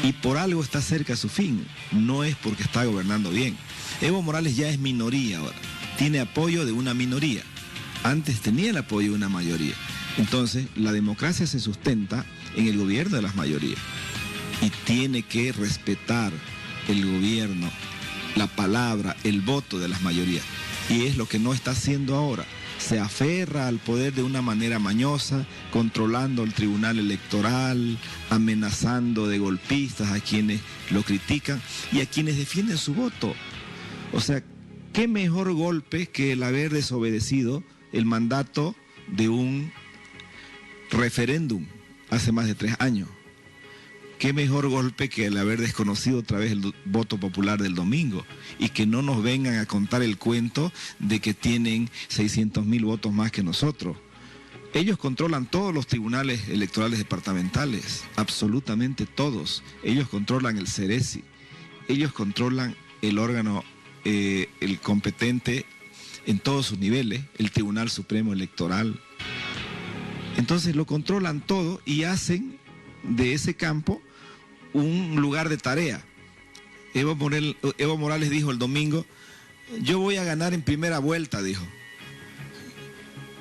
Y por algo está cerca su fin, no es porque está gobernando bien. Evo Morales ya es minoría ahora, tiene apoyo de una minoría. Antes tenía el apoyo de una mayoría. Entonces, la democracia se sustenta en el gobierno de las mayorías. Y tiene que respetar el gobierno, la palabra, el voto de las mayorías. Y es lo que no está haciendo ahora. Se aferra al poder de una manera mañosa, controlando el tribunal electoral, amenazando de golpistas a quienes lo critican y a quienes defienden su voto. O sea, ¿qué mejor golpe que el haber desobedecido el mandato de un referéndum hace más de 3 años? ¿Qué mejor golpe que el haber desconocido otra vez el voto popular del domingo? Y que no nos vengan a contar el cuento de que tienen 600.000 votos más que nosotros. Ellos controlan todos los tribunales electorales departamentales, absolutamente todos. Ellos controlan el CERESI, ellos controlan el órgano, el competente en todos sus niveles, el Tribunal Supremo Electoral. Entonces lo controlan todo y hacen de ese campo un lugar de tarea. Evo Morales dijo el domingo, yo voy a ganar en primera vuelta, dijo.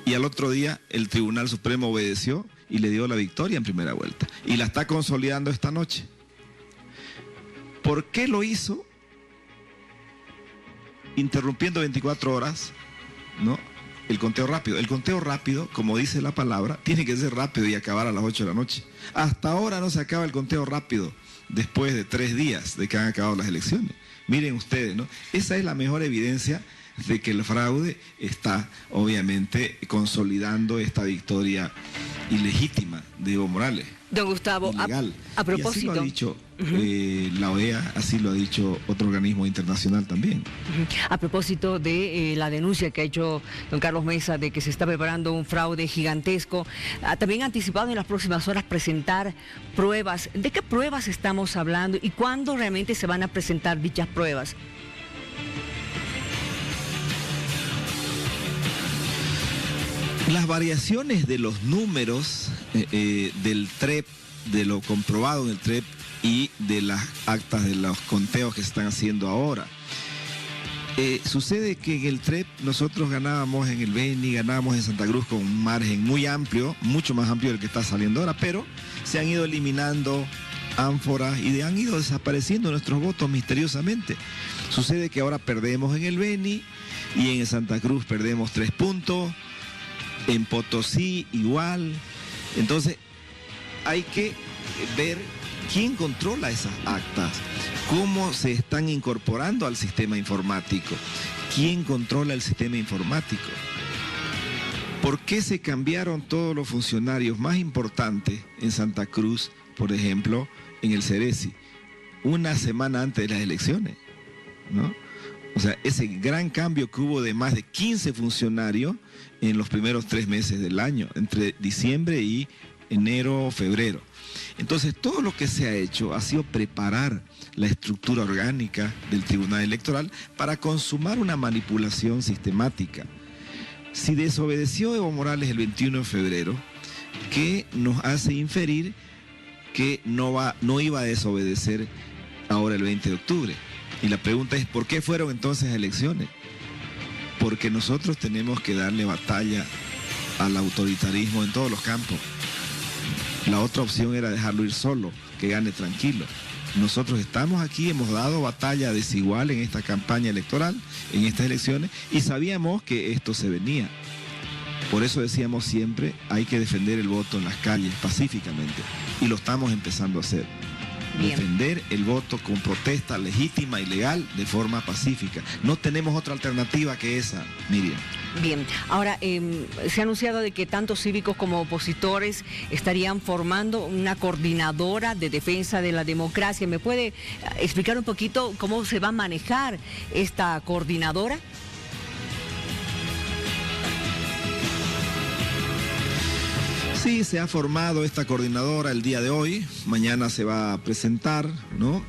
Y al otro día el Tribunal Supremo obedeció y le dio la victoria en primera vuelta. Y la está consolidando esta noche. ¿Por qué lo hizo? Interrumpiendo 24 horas, ¿no? El conteo rápido. El conteo rápido, como dice la palabra, tiene que ser rápido y acabar a las 8 de la noche. Hasta ahora no se acaba el conteo rápido, después de 3 días de que han acabado las elecciones. Miren ustedes, ¿no? Esa es la mejor evidencia de que el fraude está, obviamente, consolidando esta victoria ilegítima de Evo Morales. Don Gustavo, a propósito... Y así lo ha dicho la OEA, así lo ha dicho otro organismo internacional también. A propósito de la denuncia que ha hecho don Carlos Mesa de que se está preparando un fraude gigantesco, también ha anticipado en las próximas horas presentar pruebas. ¿De qué pruebas estamos hablando y cuándo realmente se van a presentar dichas pruebas? Las variaciones de los números del TREP, de lo comprobado en el TREP y de las actas de los conteos que se están haciendo ahora. Sucede que en el TREP nosotros ganábamos en el Beni, ganábamos en Santa Cruz con un margen muy amplio, mucho más amplio del que está saliendo ahora, pero se han ido eliminando ánforas y han ido desapareciendo nuestros votos misteriosamente. Sucede que ahora perdemos en el Beni y en Santa Cruz perdemos 3 puntos. En Potosí igual. Entonces hay que ver quién controla esas actas, cómo se están incorporando al sistema informático, quién controla el sistema informático, por qué se cambiaron todos los funcionarios más importantes en Santa Cruz, por ejemplo, en el CERESI, una semana antes de las elecciones, ¿no? O sea, ese gran cambio que hubo de más de 15 funcionarios en los primeros 3 meses del año, entre diciembre y enero, febrero. Entonces, todo lo que se ha hecho ha sido preparar la estructura orgánica del Tribunal Electoral para consumar una manipulación sistemática. Si desobedeció Evo Morales el 21 de febrero, ¿qué nos hace inferir que no iba a desobedecer ahora el 20 de octubre? Y la pregunta es, ¿por qué fueron entonces elecciones? Porque nosotros tenemos que darle batalla al autoritarismo en todos los campos. La otra opción era dejarlo ir solo, que gane tranquilo. Nosotros estamos aquí, hemos dado batalla desigual en esta campaña electoral, en estas elecciones, y sabíamos que esto se venía. Por eso decíamos siempre, hay que defender el voto en las calles pacíficamente. Y lo estamos empezando a hacer. Bien. Defender el voto con protesta legítima y legal de forma pacífica. No tenemos otra alternativa que esa, Miriam. Bien, ahora se ha anunciado de que tanto cívicos como opositores estarían formando una coordinadora de defensa de la democracia. ¿Me puede explicar un poquito cómo se va a manejar esta coordinadora? Sí, se ha formado esta coordinadora el día de hoy, mañana se va a presentar, ¿no?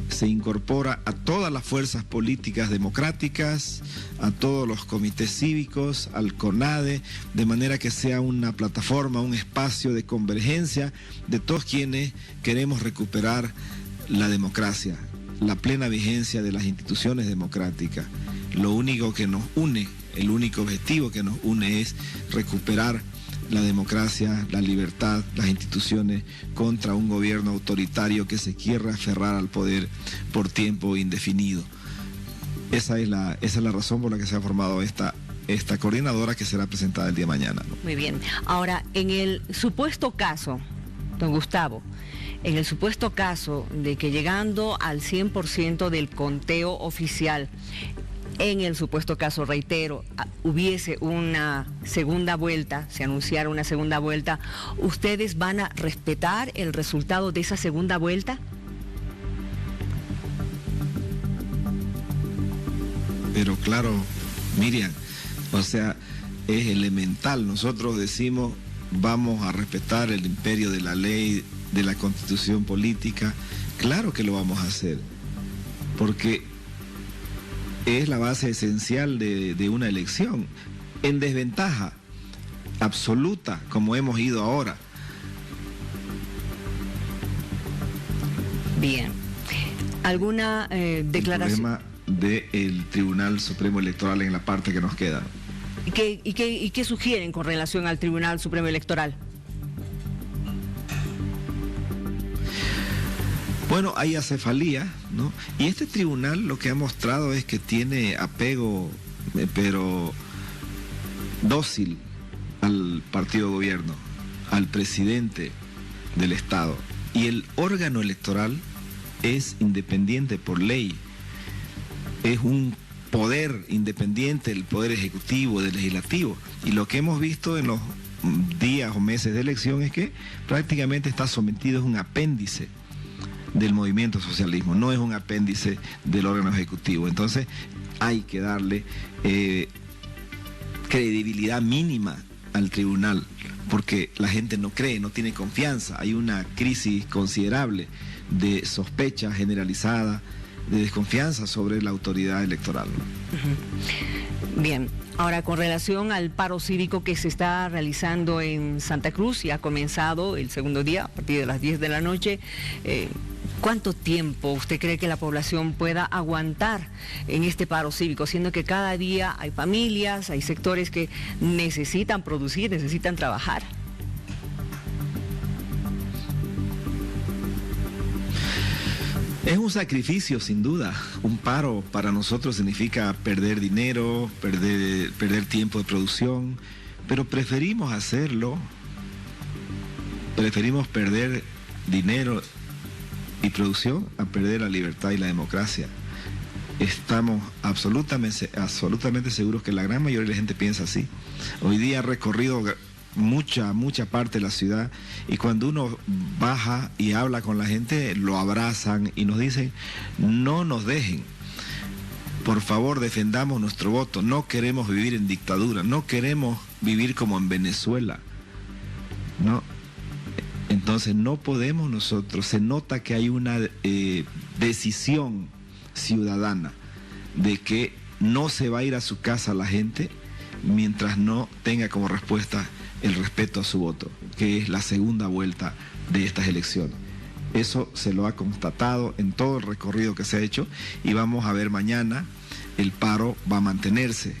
Se incorpora a todas las fuerzas políticas democráticas, a todos los comités cívicos, al CONADE, de manera que sea una plataforma, un espacio de convergencia de todos quienes queremos recuperar la democracia, la plena vigencia de las instituciones democráticas. Lo único que nos une, el único objetivo que nos une es recuperar la democracia, la libertad, las instituciones contra un gobierno autoritario que se quiera aferrar al poder por tiempo indefinido. Esa es la razón por la que se ha formado esta coordinadora que será presentada el día de mañana, ¿no? Muy bien. Ahora, en el supuesto caso, don Gustavo, en el supuesto caso de que llegando al 100% del conteo oficial, en el supuesto caso, reitero, hubiese una segunda vuelta, se anunciara una segunda vuelta, ¿ustedes van a respetar el resultado de esa segunda vuelta? Pero claro, Miriam, o sea, es elemental. Nosotros decimos, vamos a respetar el imperio de la ley, de la constitución política. Claro que lo vamos a hacer, porque es la base esencial de una elección. En desventaja absoluta, como hemos ido ahora. Bien. ¿Alguna declaración? El problema del Tribunal Supremo Electoral en la parte que nos queda. ¿Y qué sugieren con relación al Tribunal Supremo Electoral? Bueno, hay acefalía, ¿no? Y este tribunal lo que ha mostrado es que tiene apego, pero dócil al partido de gobierno, al presidente del Estado. Y el órgano electoral es independiente por ley. Es un poder independiente del poder ejecutivo, del legislativo. Y lo que hemos visto en los días o meses de elección es que prácticamente está sometido, es un apéndice del movimiento socialismo, no es un apéndice del órgano ejecutivo. Entonces hay que darle credibilidad mínima al tribunal, porque la gente no cree, no tiene confianza, hay una crisis considerable de sospecha generalizada, de desconfianza sobre la autoridad electoral. Bien, ahora con relación al paro cívico que se está realizando en Santa Cruz, ya ha comenzado el segundo día a partir de las 10 de la noche, ¿cuánto tiempo usted cree que la población pueda aguantar en este paro cívico, siendo que cada día hay familias, hay sectores que necesitan producir, necesitan trabajar? Es un sacrificio, sin duda. Un paro para nosotros significa perder dinero, perder tiempo de producción, pero preferimos hacerlo, preferimos perder dinero y producción a perder la libertad y la democracia. Estamos absolutamente seguros que la gran mayoría de la gente piensa así. Hoy día ha recorrido mucha parte de la ciudad y cuando uno baja y habla con la gente, lo abrazan y nos dicen, no nos dejen, por favor defendamos nuestro voto, no queremos vivir en dictadura, no queremos vivir como en Venezuela, ¿no? Entonces no podemos nosotros, se nota que hay una decisión ciudadana de que no se va a ir a su casa la gente mientras no tenga como respuesta el respeto a su voto, que es la segunda vuelta de estas elecciones. Eso se lo ha constatado en todo el recorrido que se ha hecho y vamos a ver mañana, el paro va a mantenerse.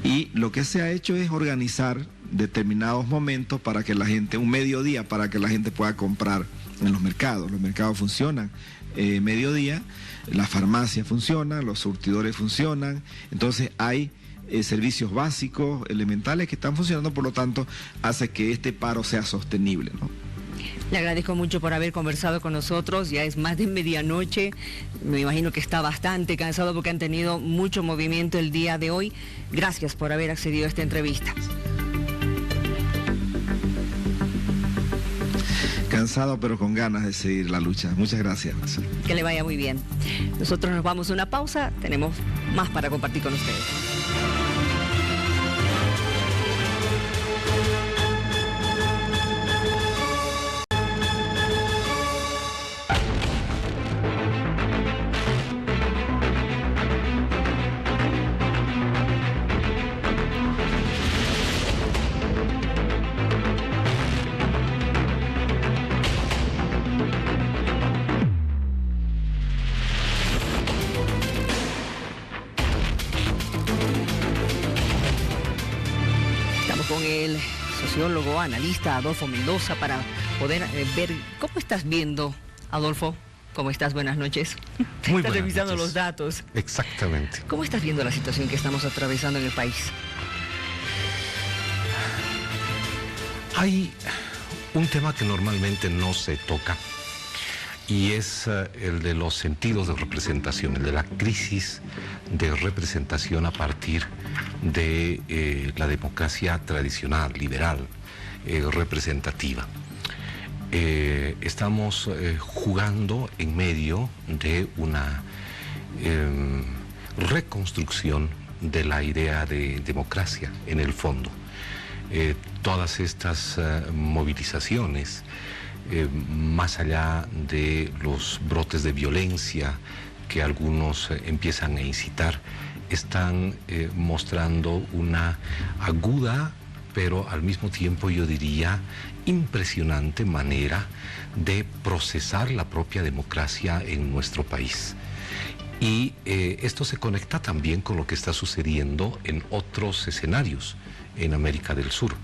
Y lo que se ha hecho es organizar determinados momentos para que la gente, un mediodía para que la gente pueda comprar en los mercados. Los mercados funcionan mediodía, las farmacias funcionan, los surtidores funcionan, entonces hay servicios básicos, elementales que están funcionando, por lo tanto hace que este paro sea sostenible, ¿no? Le agradezco mucho por haber conversado con nosotros. Ya es más de medianoche. Me imagino que está bastante cansado porque han tenido mucho movimiento el día de hoy. Gracias por haber accedido a esta entrevista. Cansado pero con ganas de seguir la lucha. Muchas gracias. Que le vaya muy bien. Nosotros nos vamos a una pausa. Tenemos más para compartir con ustedes. Sociólogo, analista Adolfo Mendoza para poder ver cómo estás viendo, Adolfo. ¿Cómo estás? Buenas noches. Muy estás buenas revisando noches. Los datos. Exactamente. ¿Cómo estás viendo la situación que estamos atravesando en el país? Hay un tema que normalmente no se toca y es el de los sentidos de representación, el de la crisis de representación a partir de la democracia tradicional, liberal, representativa. Estamos jugando en medio de una reconstrucción de la idea de democracia en el fondo. Todas estas movilizaciones, más allá de los brotes de violencia que algunos empiezan a incitar, están mostrando una aguda, pero al mismo tiempo yo diría impresionante manera de procesar la propia democracia en nuestro país. Y esto se conecta también con lo que está sucediendo en otros escenarios en América del Sur.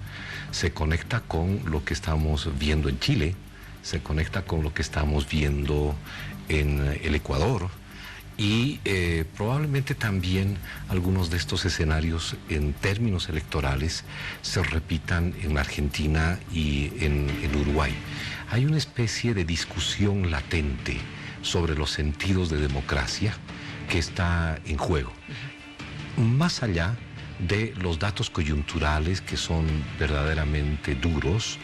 Se conecta con lo que estamos viendo en Chile, se conecta con lo que estamos viendo en el Ecuador y probablemente también algunos de estos escenarios en términos electorales se repitan en la Argentina y en Uruguay. Hay una especie de discusión latente sobre los sentidos de democracia que está en juego. Más allá de los datos coyunturales que son verdaderamente duros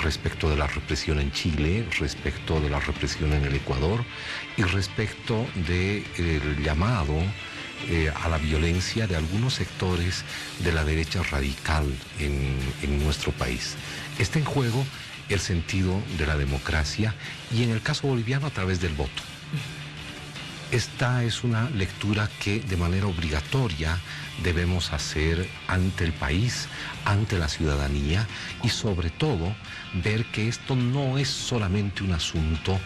respecto de la represión en Chile, respecto de la represión en el Ecuador y respecto del llamado a la violencia de algunos sectores de la derecha radical en nuestro país. Está en juego el sentido de la democracia y en el caso boliviano a través del voto. Esta es una lectura que de manera obligatoria debemos hacer ante el país, ante la ciudadanía y sobre todo ver que esto no es solamente un asunto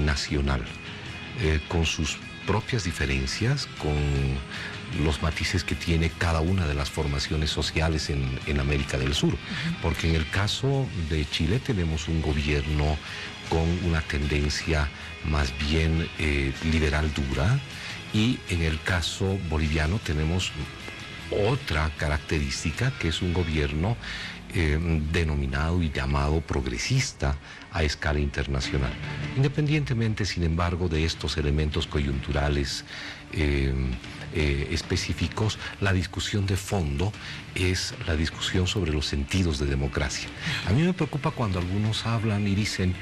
nacional, con sus propias diferencias, con los matices que tiene cada una de las formaciones sociales en América del Sur, porque en el caso de Chile tenemos un gobierno con una tendencia más bien liberal dura y en el caso boliviano tenemos otra característica que es un gobierno denominado y llamado progresista a escala internacional. Independientemente, sin embargo, de estos elementos coyunturales específicos, la discusión de fondo es la discusión sobre los sentidos de democracia. A mí me preocupa cuando algunos hablan y dicen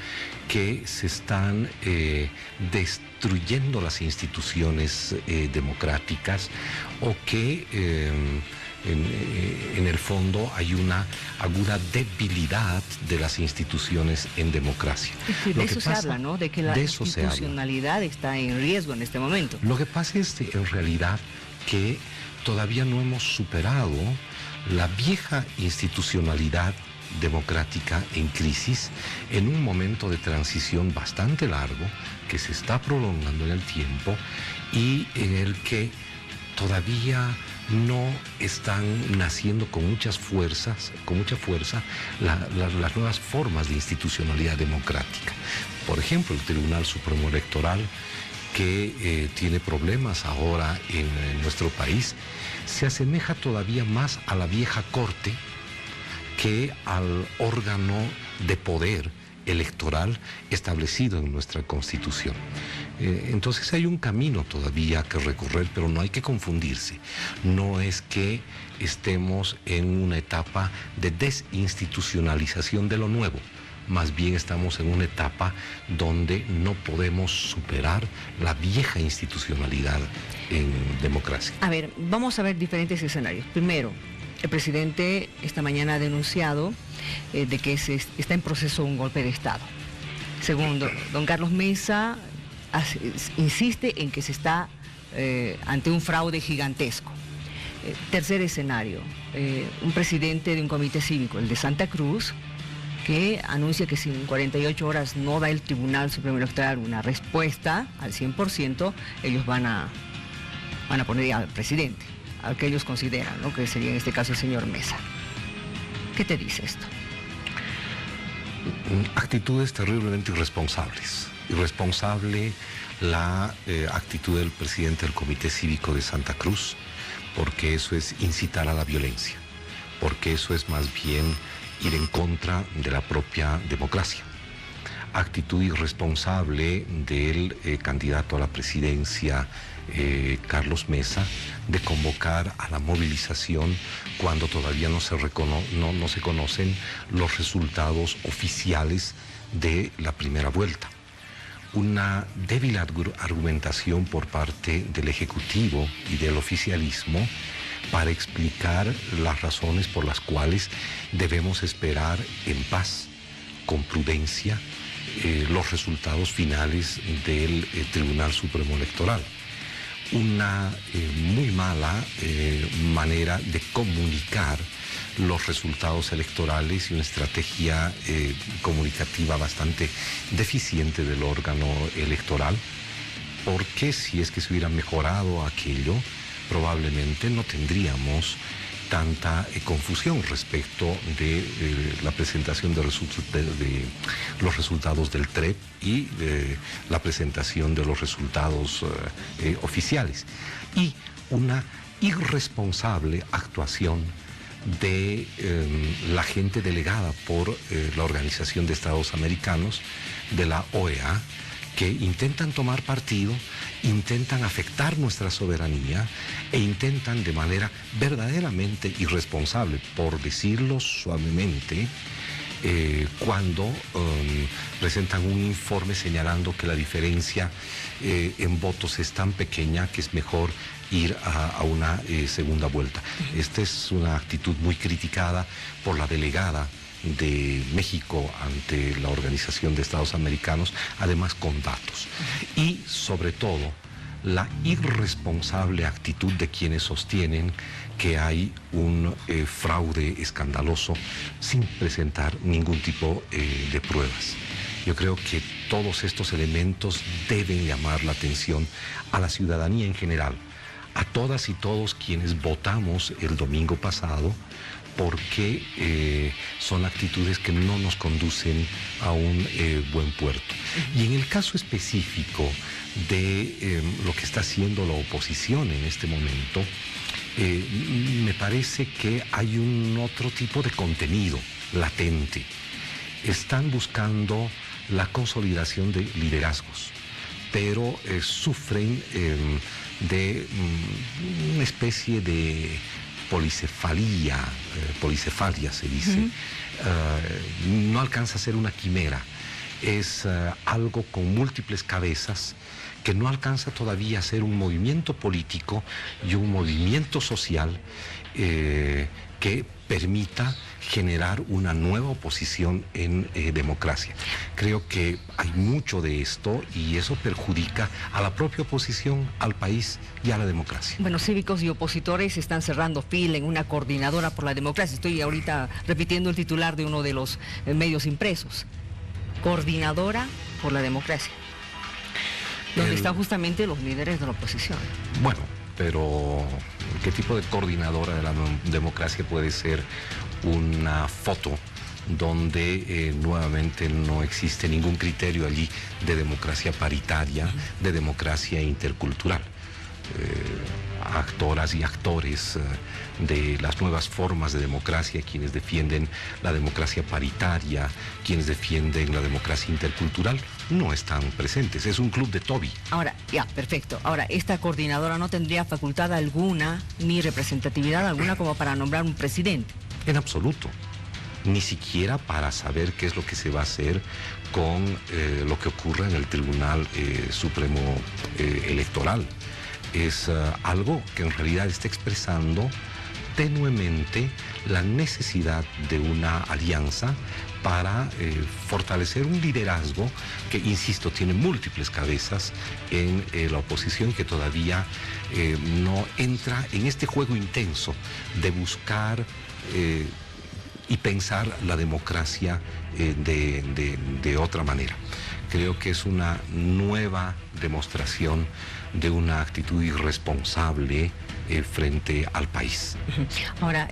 que se están destruyendo las instituciones democráticas o que en el fondo hay una aguda debilidad de las instituciones en democracia. De eso se habla, ¿no? De que la institucionalidad está en riesgo en este momento. Lo que pasa es en realidad que todavía no hemos superado la vieja institucionalidad democrática en crisis en un momento de transición bastante largo que se está prolongando en el tiempo y en el que todavía no están naciendo con mucha fuerza las nuevas formas de institucionalidad democrática. Por ejemplo, el Tribunal Supremo Electoral, que tiene problemas ahora en nuestro país, se asemeja todavía más a la vieja corte que al órgano de poder electoral establecido en nuestra Constitución. Entonces hay un camino todavía que recorrer, pero no hay que confundirse. No es que estemos en una etapa de desinstitucionalización de lo nuevo. Más bien estamos en una etapa donde no podemos superar la vieja institucionalidad en democracia. A ver, vamos a ver diferentes escenarios. Primero, el presidente esta mañana ha denunciado de que está en proceso un golpe de Estado. Segundo, don Carlos Mesa insiste en que se está ante un fraude gigantesco. Tercer escenario, un presidente de un comité cívico, el de Santa Cruz, que anuncia que si en 48 horas no da el Tribunal Supremo Electoral una respuesta al 100%, ellos van a poner al presidente, al que ellos consideran, ¿no?, que sería en este caso el señor Mesa. ¿Qué te dice esto? Actitudes terriblemente irresponsables. Irresponsable la actitud del presidente del Comité Cívico de Santa Cruz, porque eso es incitar a la violencia, porque eso es más bien ir en contra de la propia democracia. Actitud irresponsable del candidato a la presidencia, Carlos Mesa, de convocar a la movilización cuando todavía no se conocen los resultados oficiales de la primera vuelta. Una débil argumentación por parte del Ejecutivo y del oficialismo para explicar las razones por las cuales debemos esperar en paz, con prudencia, los resultados finales del Tribunal Supremo Electoral. Una muy mala manera de comunicar los resultados electorales y una estrategia comunicativa bastante deficiente del órgano electoral, porque si es que se hubiera mejorado aquello, probablemente no tendríamos tanta confusión respecto de la presentación de los resultados del TREP y la presentación de los resultados oficiales. Y una irresponsable actuación de la gente delegada por la Organización de Estados Americanos, de la OEA, que intentan tomar partido, intentan afectar nuestra soberanía e intentan de manera verdaderamente irresponsable, por decirlo suavemente, cuando presentan un informe señalando que la diferencia en votos es tan pequeña que es mejor ir a una segunda vuelta. Esta es una actitud muy criticada por la delegada de México ante la Organización de Estados Americanos, además con datos. Y sobre todo, la irresponsable actitud de quienes sostienen que hay un fraude escandaloso sin presentar ningún tipo de pruebas. Yo creo que todos estos elementos deben llamar la atención a la ciudadanía en general, a todas y todos quienes votamos el domingo pasado, porque son actitudes que no nos conducen a un buen puerto. Y en el caso específico de lo que está haciendo la oposición en este momento, me parece que hay un otro tipo de contenido latente. Están buscando la consolidación de liderazgos, pero sufren de una especie de policefalia se dice. No alcanza a ser una quimera, es algo con múltiples cabezas que no alcanza todavía a ser un movimiento político y un movimiento social que permita generar una nueva oposición en democracia. Creo que hay mucho de esto y eso perjudica a la propia oposición, al país y a la democracia. Bueno, cívicos y opositores están cerrando fila en una coordinadora por la democracia. Estoy ahorita repitiendo el titular de uno de los medios impresos. Coordinadora por la democracia, donde están justamente los líderes de la oposición. Bueno, pero ¿qué tipo de coordinadora de la democracia puede ser una foto donde nuevamente no existe ningún criterio allí de democracia paritaria, de democracia intercultural? actoras y actores de las nuevas formas de democracia, quienes defienden la democracia paritaria, quienes defienden la democracia intercultural, no están presentes. Es un club de Toby. Ahora, ya, perfecto. Ahora, esta coordinadora no tendría facultad alguna ni representatividad alguna como para nombrar un presidente. En absoluto. Ni siquiera para saber qué es lo que se va a hacer con lo que ocurre en el Tribunal Supremo Electoral. Es algo que en realidad está expresando tenuemente la necesidad de una alianza para fortalecer un liderazgo que, insisto, tiene múltiples cabezas en la oposición, que todavía no entra en este juego intenso de buscar y pensar la democracia de otra manera. Creo que es una nueva demostración de una actitud irresponsable frente al país. Ahora,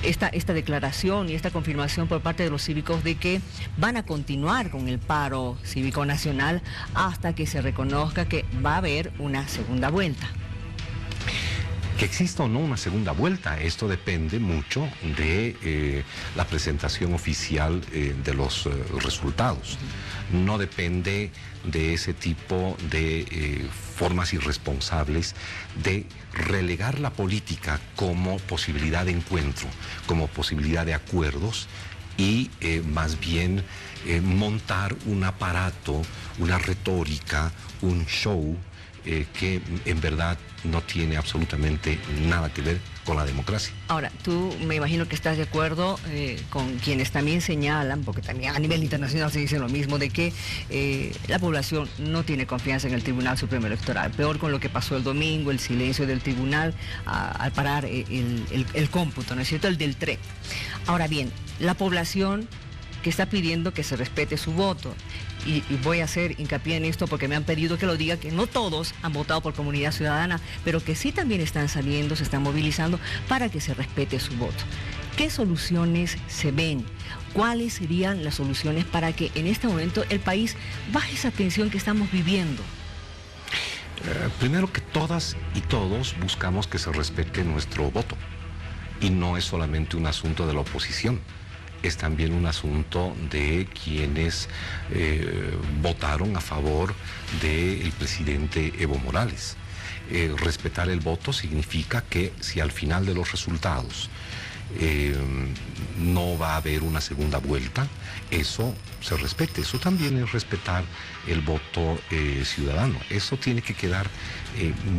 esta declaración y esta confirmación por parte de los cívicos de que van a continuar con el paro cívico nacional hasta que se reconozca que va a haber una segunda vuelta. Que exista o no una segunda vuelta, esto depende mucho de la presentación oficial de los resultados. No depende de ese tipo de formas irresponsables de relegar la política como posibilidad de encuentro, como posibilidad de acuerdos y más bien montar un aparato, una retórica, un show que en verdad no tiene absolutamente nada que ver con la democracia. Ahora, tú me imagino que estás de acuerdo con quienes también señalan, porque también a nivel internacional se dice lo mismo, de que la población no tiene confianza en el Tribunal Supremo Electoral. Peor con lo que pasó el domingo, el silencio del tribunal al parar el cómputo, ¿no es cierto?, el del TRE. Ahora bien, la población que está pidiendo que se respete su voto, y voy a hacer hincapié en esto porque me han pedido que lo diga, que no todos han votado por Comunidad Ciudadana, pero que sí también están saliendo, se están movilizando para que se respete su voto. ¿Qué soluciones se ven? ¿Cuáles serían las soluciones para que en este momento el país baje esa tensión que estamos viviendo? Primero, que todas y todos buscamos que se respete nuestro voto, y no es solamente un asunto de la oposición. Es también un asunto de quienes votaron a favor del presidente Evo Morales. Respetar el voto significa que si al final de los resultados no va a haber una segunda vuelta, eso se respete. Eso también es respetar el voto ciudadano. Eso tiene que quedar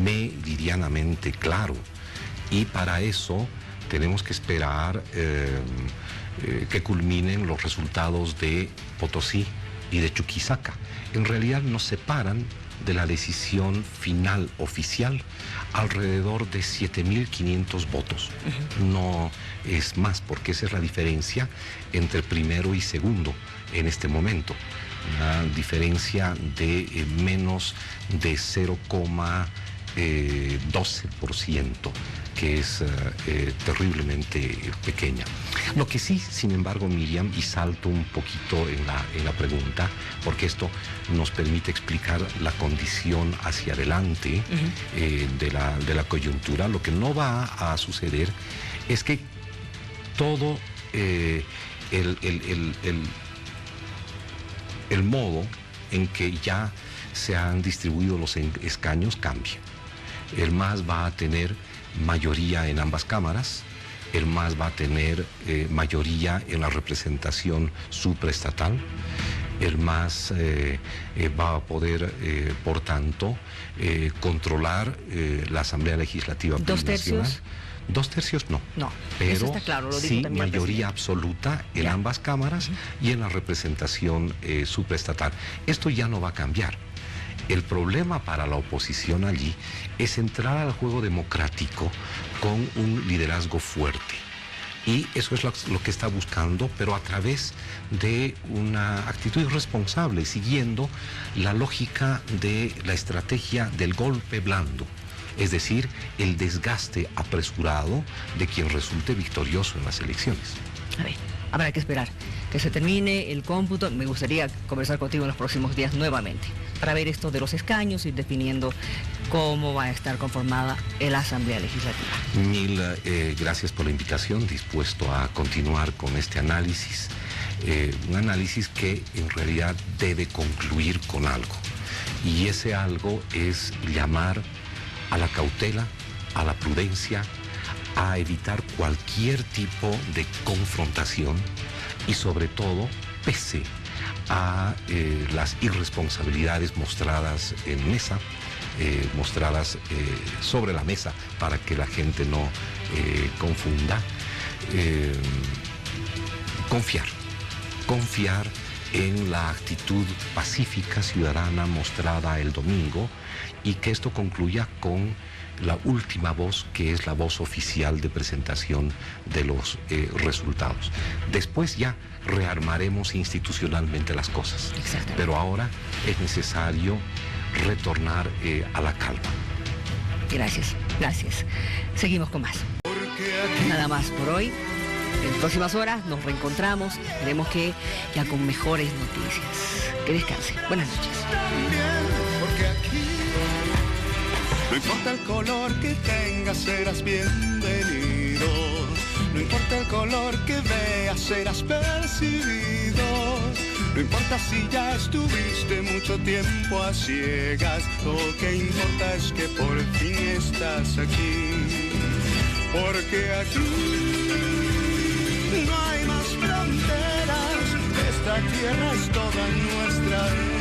meridianamente claro. Y para eso tenemos que esperar que culminen los resultados de Potosí y de Chuquisaca. En realidad nos separan de la decisión final oficial alrededor de 7.500 votos. No es más, porque esa es la diferencia entre primero y segundo en este momento. Una diferencia de menos de 0,12%, que es terriblemente pequeña. Lo que sí, sin embargo, Miriam, y salto un poquito en la pregunta, porque esto nos permite explicar la condición hacia adelante de la coyuntura, lo que no va a suceder es que todo el modo en que ya se han distribuido los escaños cambie. El MAS va a tener mayoría en ambas cámaras, el MAS va a tener mayoría en la representación supraestatal, el MAS va a poder, por tanto, controlar la Asamblea Legislativa Plurinacional. ¿2 tercios? 2 tercios no. No, pero eso está claro, lo dijo sí también mayoría absoluta en ambas cámaras y en la representación supraestatal. Esto ya no va a cambiar. El problema para la oposición allí es entrar al juego democrático con un liderazgo fuerte. Y eso es lo que está buscando, pero a través de una actitud irresponsable, siguiendo la lógica de la estrategia del golpe blando. Es decir, el desgaste apresurado de quien resulte victorioso en las elecciones. A ver, habrá que esperar que se termine el cómputo. Me gustaría conversar contigo en los próximos días nuevamente para ver esto de los escaños, ir definiendo cómo va a estar conformada la Asamblea Legislativa. Mil gracias por la invitación, dispuesto a continuar con este análisis, un análisis que en realidad debe concluir con algo, y ese algo es llamar a la cautela, a la prudencia, a evitar cualquier tipo de confrontación y sobre todo, pese a las irresponsabilidades mostradas en mesa, mostradas sobre la mesa para que la gente no confunda, confiar en la actitud pacífica ciudadana mostrada el domingo, y que esto concluya con la última voz, que es la voz oficial de presentación de los resultados. Después ya rearmaremos institucionalmente las cosas. Pero ahora es necesario retornar a la calma. Gracias, gracias. Seguimos con más. Nada más por hoy. En próximas horas nos reencontramos. Esperemos que ya con mejores noticias. Que descanse. Buenas noches. Porque aquí no importa el color que tengas, serás bienvenido. No importa el color que veas, serás percibido. No importa si ya estuviste mucho tiempo a ciegas, lo que importa es que por fin estás aquí. Porque aquí no hay más fronteras, esta tierra es toda nuestra.